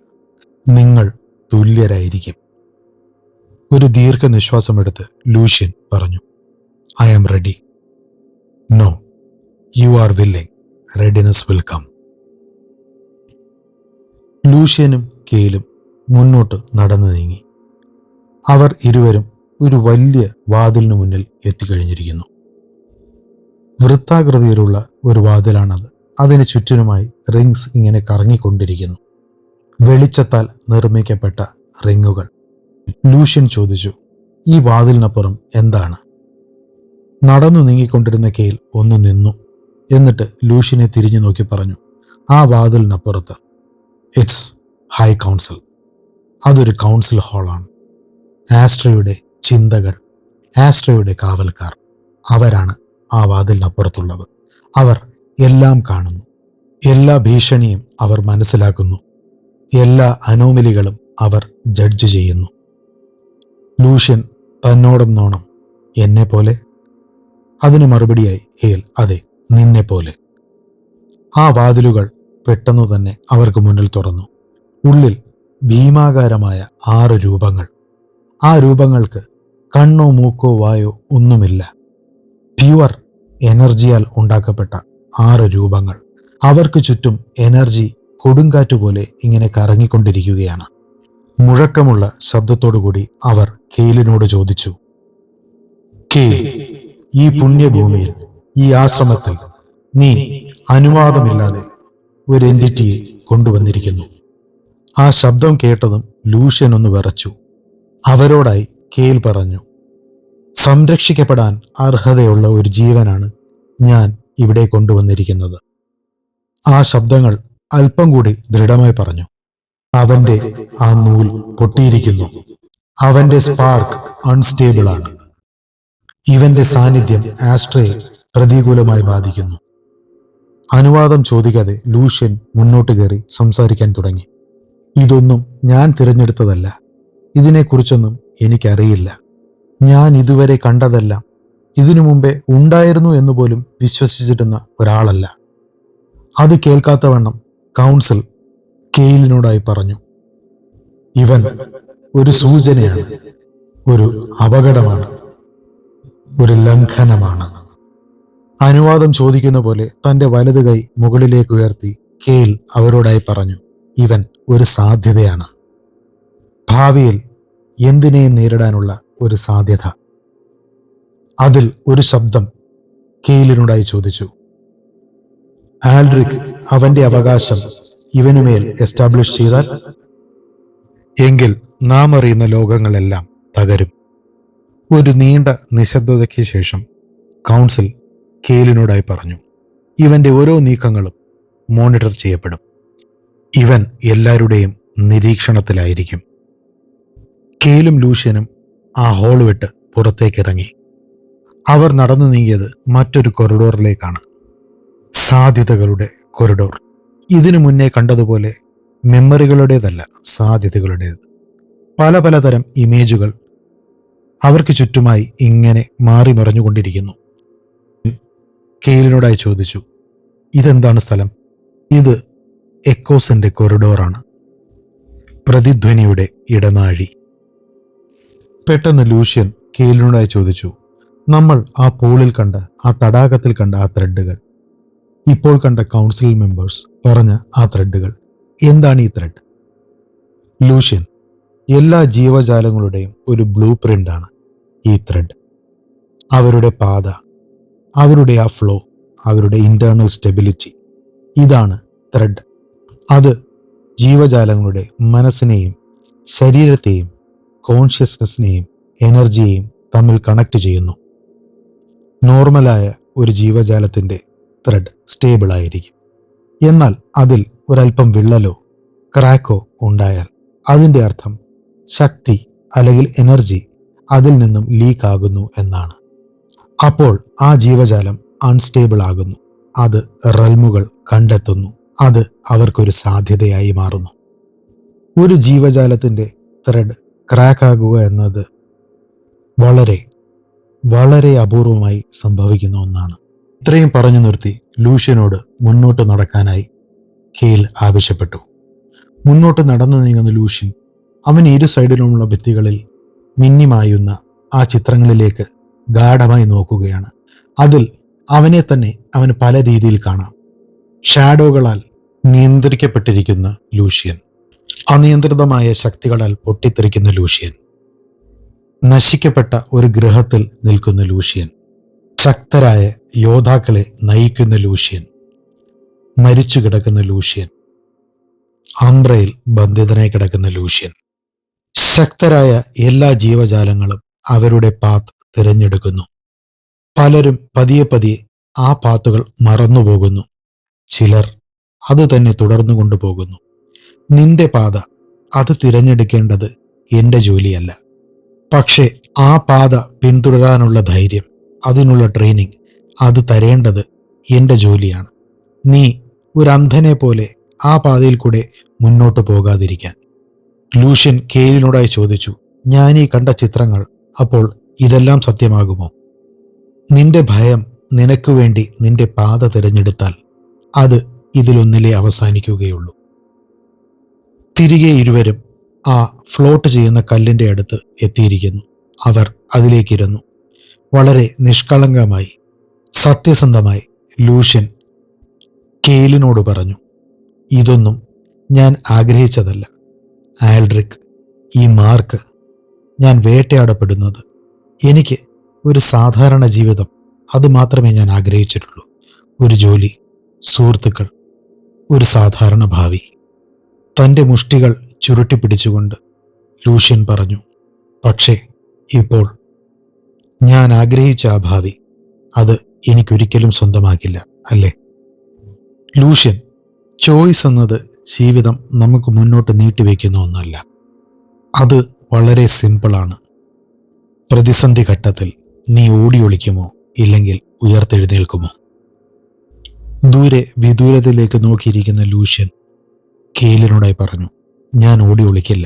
നിങ്ങൾ തുല്യരായിരിക്കും. ഒരു ദീർഘനിശ്വാസമെടുത്ത് ലൂഷ്യൻ പറഞ്ഞു, I am ready. No, you are willing. Readiness will come. ലൂഷ്യനും കെയിലും മുന്നോട്ട് നടന്നു നീങ്ങി. അവർ ഇരുവരും ഒരു വലിയ വാതിലിനു മുന്നിൽ എത്തിക്കഴിഞ്ഞിരിക്കുന്നു. വൃത്താകൃതിയിലുള്ള ഒരു വാതിലാണത്. അതിന് ചുറ്റിനുമായി റിങ്സ് ഇങ്ങനെ കറങ്ങിക്കൊണ്ടിരിക്കുന്നു. വെളിച്ചത്താൽ നിർമ്മിക്കപ്പെട്ട റിങ്ങുകൾ. ലൂഷ്യൻ ചോദിച്ചു, ഈ വാതിലിനപ്പുറം എന്താണ്? നടന്നു നീങ്ങിക്കൊണ്ടിരുന്ന കെയിൽ ഒന്ന് നിന്നു. എന്നിട്ട് ലൂഷ്യനെ തിരിഞ്ഞു നോക്കി പറഞ്ഞു, ആ വാതിലിനപ്പുറത്ത് ഇറ്റ്സ് ഹൈ കൗൺസിൽ. അതൊരു കൗൺസിൽ ഹാളാണ്. ആസ്ട്രയുടെ ചിന്തകൾ, ആസ്ട്രയുടെ കാവൽക്കാർ. അവരാണ് ആ വാതിലിനപ്പുറത്തുള്ളത്. അവർ എല്ലാം കാണുന്നു. എല്ലാ ഭീഷണിയും അവർ മനസ്സിലാക്കുന്നു. എല്ലാ അനോമലികളും അവർ ജഡ്ജ് ചെയ്യുന്നു. ലൂഷ്യൻ തന്നോടെന്നോണം, എന്നെ പോലെ? അതിന് മറുപടിയായി ഹേൽ, അതെ, നിന്നെ പോലെ. ആ വാതിലുകൾ പെട്ടെന്നു തന്നെ അവർക്ക് മുന്നിൽ തുറന്നു. ഉള്ളിൽ ഭീമാകാരമായ 6 രൂപങ്ങൾ. ആ രൂപങ്ങൾക്ക് കണ്ണോ മൂക്കോ വായോ ഒന്നുമില്ല. പ്യുവർ എനർജിയാൽ ഉണ്ടാക്കപ്പെട്ട 6 രൂപങ്ങൾ. അവർക്ക് ചുറ്റും എനർജി കൊടുങ്കാറ്റുപോലെ ഇങ്ങനെ കറങ്ങിക്കൊണ്ടിരിക്കുകയാണ്. മുഴക്കമുള്ള ശബ്ദത്തോടുകൂടി അവർ കെയിലിനോട് ചോദിച്ചു, കെയിൽ, ഈ പുണ്യഭൂമിയിൽ, ഈ ആശ്രമത്തിൽ നീ അനുവാദമില്ലാതെ ഒരു എൻറ്റിറ്റിയെ കൊണ്ടുവന്നിരിക്കുന്നു. ആ ശബ്ദം കേട്ടതും ലൂഷ്യൻ ഒന്ന് വിറച്ചു. അവരോടായി കെയിൽ പറഞ്ഞു, സംരക്ഷിക്കപ്പെടാൻ അർഹതയുള്ള ഒരു ജീവനാണ് ഞാൻ ഇവിടെ കൊണ്ടുവന്നിരിക്കുന്നത്. ആ ശബ്ദങ്ങൾ അല്പം കൂടി ദൃഢമായി പറഞ്ഞു, അവന്റെ ആ നൂൽ പൊട്ടിയിരിക്കുന്നു. അവന്റെ സ്പാർക്ക് അൺസ്റ്റേബിളാണ്. ഇവന്റെ സാന്നിധ്യം ആസ്ട്രയെ പ്രതികൂലമായി ബാധിക്കുന്നു. അനുവാദം ചോദിക്കാതെ ലൂഷ്യൻ മുന്നോട്ട് കയറി സംസാരിക്കാൻ തുടങ്ങി. ഇതൊന്നും ഞാൻ തിരഞ്ഞെടുത്തതല്ല. ഇതിനെക്കുറിച്ചൊന്നും എനിക്കറിയില്ല. ഞാൻ ഇതുവരെ കണ്ടതെല്ലാം ഇതിനു മുമ്പേ ഉണ്ടായിരുന്നു എന്ന് പോലും വിശ്വസിച്ചിരുന്ന ഒരാളല്ല. അത് കേൾക്കാത്തവണ്ണം കൗൺസിൽ കെയിലിനോടായി പറഞ്ഞു, ഇവൻ ഒരു സൂചനയാണ്, ഒരു അപകടമാണ്, ഒരു ലംഘനമാണ്. അനുവാദം ചോദിക്കുന്ന പോലെ തന്റെ വലത് കൈ മുകളിലേക്ക് ഉയർത്തി കെയിൽ അവരോടായി പറഞ്ഞു, ഇവൻ ഒരു സാധ്യതയാണ്. ഭാവിയിൽ എന്തിനേയും നേരിടാനുള്ള ഒരു സാധ്യത. അതിൽ ഒരു ശബ്ദം കെയിലിനോടായി ചോദിച്ചു, ആൽഡ്രിക് അവന്റെ അവകാശം ഇവനുമേൽ എസ്റ്റാബ്ലിഷ് ചെയ്താൽ, എങ്കിൽ നാം അറിയുന്ന ലോകങ്ങളെല്ലാം തകരും. ഒരു നീണ്ട നിശബ്ദതയ്ക്ക് ശേഷം കൗൺസിൽ കെയിലിനോടായി പറഞ്ഞു, ഇവന്റെ ഓരോ നീക്കങ്ങളും മോണിറ്റർ ചെയ്യപ്പെടും. ഇവൻ എല്ലാവരുടെയും നിരീക്ഷണത്തിലായിരിക്കും. കെയിലും ലൂഷ്യനും ആ ഹോൾ വിട്ട് പുറത്തേക്കിറങ്ങി. അവർ നടന്നു നീങ്ങിയത് മറ്റൊരു കൊറിഡോറിലേക്കാണ്. സാധ്യതകളുടെ കൊറിഡോർ. ഇതിനു മുന്നേ കണ്ടതുപോലെ മെമ്മറികളുടേതല്ല, സാധ്യതകളുടേത്. പല പലതരം ഇമേജുകൾ അവർക്ക് ചുറ്റുമായി ഇങ്ങനെ മാറി മറിഞ്ഞുകൊണ്ടിരിക്കുന്നു. കെയിലിനോടായി ചോദിച്ചു, ഇതെന്താണ് സ്ഥലം? ഇത് എക്കോസിന്റെ കൊറിഡോറാണ്, പ്രതിധ്വനിയുടെ ഇടനാഴി. പെട്ടെന്ന് ലൂഷ്യൻ കെയിലിനോടായി ചോദിച്ചു, നമ്മൾ ആ പൂളിൽ കണ്ട, ആ തടാകത്തിൽ കണ്ട ആ ത്രെഡുകൾ, ഇപ്പോൾ കണ്ട കൗൺസിൽ മെമ്പേഴ്സ് പറഞ്ഞ ആ ത്രെഡുകൾ, എന്താണ് ഈ ത്രെഡ്? ലൂഷ്യൻ, എല്ലാ ജീവജാലങ്ങളുടെയും ഒരു ബ്ലൂ പ്രിന്റാണ് ഈ ത്രെഡ്. അവരുടെ പാത, അവരുടെ ആ ഫ്ലോ, അവരുടെ ഇന്റേണൽ സ്റ്റെബിലിറ്റി, ഇതാണ് ത്രെഡ്. അത് ജീവജാലങ്ങളുടെ മനസ്സിനെയും ശരീരത്തെയും കോൺഷ്യസ്നെസ്സിനെയും എനർജിയെയും തമ്മിൽ കണക്ട് ചെയ്യുന്നു. നോർമലായ ഒരു ജീവജാലത്തിൻ്റെ ത്രെഡ് സ്റ്റേബിൾ ആയിരിക്കും. എന്നാൽ അതിൽ ഒരല്പം വിള്ളലോ ക്രാക്കോ ഉണ്ടായാൽ അതിൻ്റെ അർത്ഥം ശക്തി അല്ലെങ്കിൽ എനർജി അതിൽ നിന്നും ലീക്ക് ആകുന്നു എന്നാണ്. അപ്പോൾ ആ ജീവജാലം അൺസ്റ്റേബിൾ ആകുന്നു. അത് റെൽമുകൾ കണ്ടെത്തുന്നു. അത് അവർക്കൊരു സാധ്യതയായി മാറുന്നു. ഒരു ജീവജാലത്തിൻ്റെ ത്രെഡ് ക്രാക്ക് ആകുക എന്നത് വളരെ വളരെ അപൂർവമായി സംഭവിക്കുന്ന ഒന്നാണ്. ഇത്രയും പറഞ്ഞു നിർത്തി ലൂഷ്യനോട് മുന്നോട്ട് നടക്കാനായി കെയിൽ ആവശ്യപ്പെട്ടു. മുന്നോട്ട് നടന്നു നീങ്ങുന്ന ലൂഷ്യൻ അവൻ ഇരു സൈഡിലുമുള്ള ഭിത്തികളിൽ മിന്നിമായുന്ന ആ ചിത്രങ്ങളിലേക്ക് ഗാഢമായി നോക്കുകയാണ്. അതിൽ അവനെ തന്നെ അവന് പല രീതിയിൽ കാണാം. ഷാഡോകളാൽ നിയന്ത്രിക്കപ്പെട്ടിരിക്കുന്ന ലൂഷ്യൻ, അനിയന്ത്രിതമായ ശക്തികളാൽ പൊട്ടിത്തെറിക്കുന്ന ലൂഷ്യൻ, നശിക്കപ്പെട്ട ഒരു ഗ്രഹത്തിൽ നിൽക്കുന്ന ലൂഷ്യൻ, ശക്തരായ യോദ്ധാക്കളെ നയിക്കുന്ന ലൂഷ്യൻ, മരിച്ചു കിടക്കുന്ന ലൂഷ്യൻ, അംബ്രയിൽ ബന്ധിതനായി കിടക്കുന്ന ലൂഷ്യൻ. ശക്തരായ എല്ലാ ജീവജാലങ്ങളും അവരുടെ പാത്ത് തിരഞ്ഞെടുക്കുന്നു. പലരും പതിയെ പതിയെ ആ പാത്തുകൾ മറന്നുപോകുന്നു. ചിലർ അതുതന്നെ തുടർന്നു കൊണ്ടുപോകുന്നു. നിന്റെ പാത അത് തിരഞ്ഞെടുക്കേണ്ടത് എൻ്റെ ജോലിയല്ല. പക്ഷേ ആ പാത പിന്തുടരാനുള്ള ധൈര്യം, അതിനുള്ള ട്രെയിനിങ്, അത് തരേണ്ടത് എൻ്റെ ജോലിയാണ്. നീ ഒരു അന്ധനെ പോലെ ആ പാതയിൽ കൂടെ മുന്നോട്ട് പോകാതിരിക്കാൻ. ലൂഷ്യൻ കെയിലിനോടായി ചോദിച്ചു, ഞാൻ ഈ കണ്ട ചിത്രങ്ങൾ അപ്പോൾ ഇതെല്ലാം സത്യമാകുമോ? നിന്റെ ഭയം നിനക്ക് വേണ്ടി നിന്റെ പാത തിരഞ്ഞെടുത്താൽ അത് ഇതിലൊന്നിലേ അവസാനിക്കുകയുള്ളൂ. തിരികെ ഇരുവരും ആ ഫ്ലോട്ട് ചെയ്യുന്ന കല്ലിൻ്റെ അടുത്ത് എത്തിയിരിക്കുന്നു. അവർ അതിലേക്കിരുന്നു. വളരെ നിഷ്കളങ്കമായി, സത്യസന്ധമായി ലൂഷ്യൻ കെയിലിനോട് പറഞ്ഞു, ഇതൊന്നും ഞാൻ ആഗ്രഹിച്ചതല്ല ആൽഡ്രിക്. ഈ മാർക്ക്, ഞാൻ വേട്ടയാടപ്പെടുന്നത്, എനിക്ക് ഒരു സാധാരണ ജീവിതം, അത് മാത്രമേ ഞാൻ ആഗ്രഹിച്ചിട്ടുള്ളൂ. ഒരു ജോലി, സുഹൃത്തുക്കൾ, ഒരു സാധാരണ ഭാവി. തൻ്റെ മുഷ്ടികൾ ചുരുട്ടിപ്പിടിച്ചുകൊണ്ട് ലൂഷ്യൻ പറഞ്ഞു, പക്ഷേ ഇപ്പോൾ ഞാൻ ആഗ്രഹിച്ച ആ ഭാവി, അത് എനിക്കൊരിക്കലും സ്വന്തമാക്കില്ല, അല്ലേ? ലൂഷ്യൻ, ചോയ്സ് എന്നത് ജീവിതം നമുക്ക് മുന്നോട്ട് നീട്ടിവെക്കുന്ന ഒന്നല്ല. അത് വളരെ സിമ്പിളാണ്. പ്രതിസന്ധി ഘട്ടത്തിൽ നീ ഓടി ഒളിക്കുമോ, ഇല്ലെങ്കിൽ ഉയർത്തെഴുന്നേൽക്കുമോ? ദൂരെ വിദൂരതയിലേക്ക് നോക്കിയിരിക്കുന്ന ലൂഷ്യൻ കെയിലിനോടായി പറഞ്ഞു, ഞാൻ ഓടി ഒളിക്കില്ല,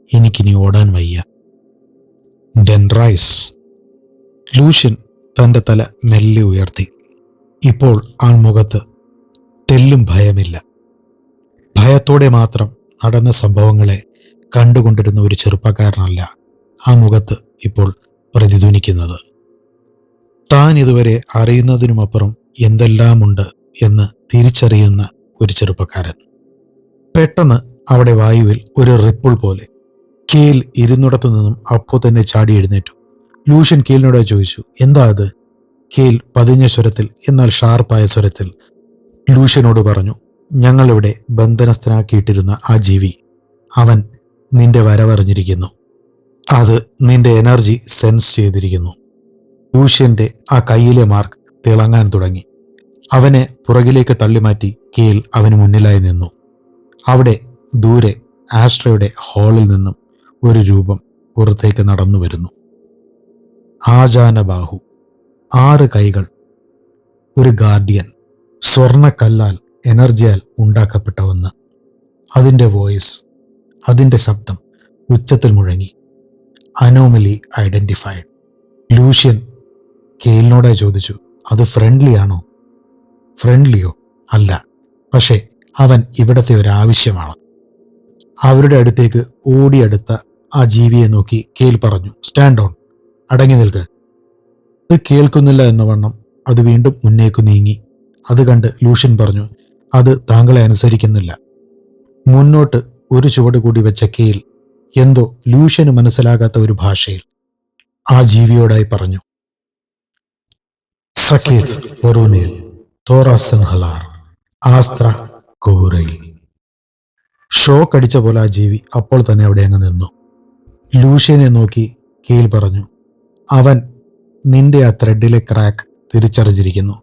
എനിക്കിനി ഓടാൻ വയ്യ. Den rice. ലൂഷ്യൻ തൻ്റെ തല മെല്ലെ ഉയർത്തി. ഇപ്പോൾ ആ മുഖത്ത് തെല്ലും ഭയമില്ല. ഭയത്തോടെ മാത്രം നടന്ന സംഭവങ്ങളെ കണ്ടുകൊണ്ടിരുന്ന ഒരു ചെറുപ്പക്കാരനല്ല ആ മുഖത്ത് ഇപ്പോൾ പ്രതിധ്വനിക്കുന്നത്. താൻ ഇതുവരെ അറിയുന്നതിനുമപ്പുറം എന്തെല്ലാമുണ്ട് എന്ന് തിരിച്ചറിയുന്ന ഒരു ചെറുപ്പക്കാരൻ. പെട്ടെന്ന് അവിടെ വായുവിൽ ഒരു റിപ്പിൾ പോലെ. കെയിൽ ഇരുന്നിടത്തു നിന്നും അപ്പോൾ തന്നെ ചാടി എഴുന്നേറ്റു. ലൂഷ്യൻ കെയിലിനോട് ചോദിച്ചു, എന്താ അത്? കെയിൽ പതിഞ്ഞ സ്വരത്തിൽ, എന്നാൽ ഷാർപ്പായ സ്വരത്തിൽ ലൂഷ്യനോട് പറഞ്ഞു, ഞങ്ങളിവിടെ ബന്ധനസ്ഥനാക്കിയിട്ടിരുന്ന ആ ജീവി, അവൻ നിന്റെ വരവറിഞ്ഞിരിക്കുന്നു. അത് നിന്റെ എനർജി സെൻസ് ചെയ്തിരിക്കുന്നു. ലൂഷ്യന്റെ ആ കയ്യിലെ മാർക്ക് തിളങ്ങാൻ തുടങ്ങി. അവനെ പുറകിലേക്ക് തള്ളിമാറ്റി കെയിൽ അവന് മുന്നിലായി നിന്നു. അവിടെ ദൂരെ ആസ്ട്രയുടെ ഹാളിൽ നിന്നും ഒരു രൂപം പുറത്തേക്ക് നടന്നു വരുന്നു. ആജാനബാഹു, 6 കൈകൾ, ഒരു ഗാർഡിയൻ, സ്വർണക്കല്ലാൽ, എനർജിയാൽ ഉണ്ടാക്കപ്പെട്ട ഒന്ന്. അതിൻ്റെ വോയിസ്, അതിൻ്റെ ശബ്ദം ഉച്ചത്തിൽ മുഴങ്ങി, അനോമലി ഐഡന്റിഫൈഡ്. ലൂഷ്യൻ കെയിലിനോടായി ചോദിച്ചു, അത് ഫ്രണ്ട്ലി ആണോ? ഫ്രണ്ട്ലിയോ? അല്ല, പക്ഷേ അവൻ ഇവിടത്തെ ഒരു ആവശ്യമാണ്. അവരുടെ അടുത്തേക്ക് ഓടിയടുത്ത ആ ജീവിയെ നോക്കി കെയിൽ പറഞ്ഞു, സ്റ്റാൻഡ് ഓൺ, അടങ്ങി നിൽക്ക്. അത് കേൾക്കുന്നില്ല എന്ന വണ്ണം അത് വീണ്ടും മുന്നേക്ക് നീങ്ങി. അത് കണ്ട് ലൂഷ്യൻ പറഞ്ഞു, അത് താങ്കളെ അനുസരിക്കുന്നില്ല. മുന്നോട്ട് ഒരു ചുവട് കൂടി വെച്ച കെയിൽ എന്തോ ലൂഷ്യന് മനസ്സിലാകാത്ത ഒരു ഭാഷയിൽ ആ ജീവിയോടായി പറഞ്ഞു, സക്കീത് പൊറൂനേൽ തോറാസൻഹലാർ ആസ്ത്ര കോറയിൽ. ഷോക്ക് അടിച്ച പോലെ ആ ജീവി അപ്പോൾ തന്നെ അവിടെ അങ്ങ് നിന്നു. ലൂഷ്യനെ നോക്കി കെയിൽ പറഞ്ഞു, അവൻ നിന്റെ ആ ത്രെഡിലെ ക്രാക്ക് തിരിച്ചറിഞ്ഞിരിക്കുന്നു.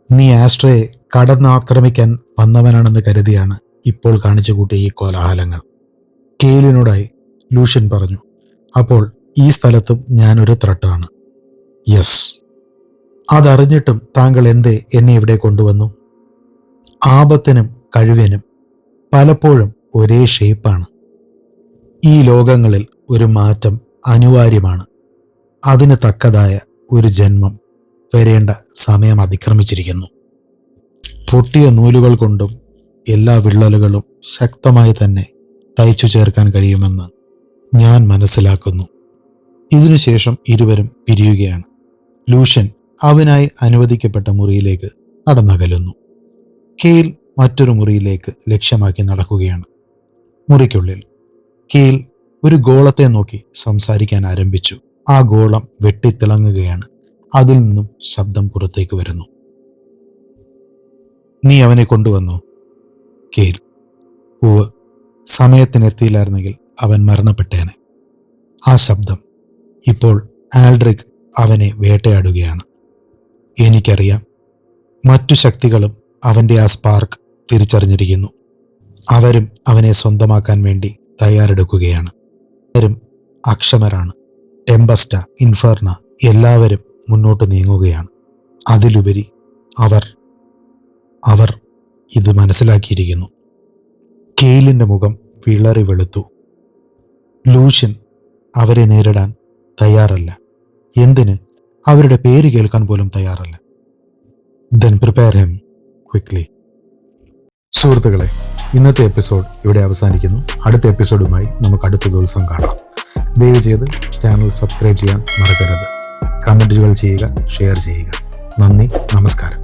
നീ ആസ്ട്രയെ കടന്നാക്രമിക്കാൻ വന്നവനാണെന്ന് കരുതിയാണ് ഇപ്പോൾ കാണിച്ചു കൂട്ടിയ ഈ കോലാഹലങ്ങൾ. കെയിലിനോടായി ലൂഷ്യൻ പറഞ്ഞു, അപ്പോൾ ഈ സ്ഥലത്തും ഞാനൊരു ത്രട്ടാണ്. യെസ്. അതറിഞ്ഞിട്ടും താങ്കൾ എന്തേ എന്നെ ഇവിടെ കൊണ്ടുവന്നു? ആപത്തിനും കഴിവിനും പലപ്പോഴും ഒരേ ഷേപ്പാണ്. ഈ ലോകങ്ങളിൽ ഒരു മാറ്റം അനിവാര്യമാണ്. അതിന് തക്കതായ ഒരു ജന്മം വരേണ്ട സമയം അതിക്രമിച്ചിരിക്കുന്നു. പൊട്ടിയ നൂലുകൾ കൊണ്ടും എല്ലാ വിള്ളലുകളും ശക്തമായി തന്നെ തയ്ച്ചു ചേർക്കാൻ കഴിയുമെന്ന് ഞാൻ മനസ്സിലാക്കുന്നു. ഇതിനുശേഷം ഇരുവരും പിരിയുകയാണ്. ലൂഷ്യൻ അവനായി അനുവദിക്കപ്പെട്ട മുറിയിലേക്ക് നടന്നകലുന്നു. കെയിൽ മറ്റൊരു മുറിയിലേക്ക് ലക്ഷ്യമാക്കി നടക്കുകയാണ്. മുറിക്കുള്ളിൽ കെയിൽ ഒരു ഗോളത്തെ നോക്കി സംസാരിക്കാൻ ആരംഭിച്ചു. ആ ഗോളം വെട്ടിത്തിളങ്ങുകയാണ്. അതിൽ നിന്നും ശബ്ദം പുറത്തേക്ക് വരുന്നു. നീ അവനെ കൊണ്ടുവന്നോ? കെയിൽ, ഉവ്, സമയത്തിനെത്തിയില്ലായിരുന്നെങ്കിൽ അവൻ മരണപ്പെട്ടേനെ. ആ ശബ്ദം, ഇപ്പോൾ ആൽഡ്രിക് അവനെ വേട്ടയാടുകയാണ്. എനിക്കറിയാം, മറ്റു ശക്തികളും അവൻ്റെ ആ സ്പാർക്ക് തിരിച്ചറിഞ്ഞിരിക്കുന്നു. അവരും അവനെ സ്വന്തമാക്കാൻ വേണ്ടി തയ്യാറെടുക്കുകയാണ്. അവരും അക്ഷമരാണ്. ടെമ്പസ്റ്റ, ഇൻഫെർണ എല്ലാവരും മുന്നോട്ട് നീങ്ങുകയാണ്. അതിലുപരി അവർ ഇത് മനസ്സിലാക്കിയിരിക്കുന്നു. കെയിലിൻ്റെ മുഖം വിളറി വെളുത്തു. ലൂഷ്യൻ അവരെ നേരിടാൻ തയ്യാറല്ല. എന്തിന്? അവരുടെ പേര് കേൾക്കാൻ പോലും തയ്യാറല്ല. Then prepare him quickly. സുഹൃത്തുക്കളെ, ഇന്നത്തെ എപ്പിസോഡ് ഇവിടെ അവസാനിക്കുന്നു. അടുത്ത എപ്പിസോഡുമായി നമുക്ക് അടുത്ത ദിവസം കാണാം. ദയവ് ചെയ്ത് ചാനൽ സബ്സ്ക്രൈബ് ചെയ്യാൻ മറക്കരുത്. കമൻറ്റുകൾ ചെയ്യുക, ഷെയർ ചെയ്യുക. നന്ദി, നമസ്കാരം.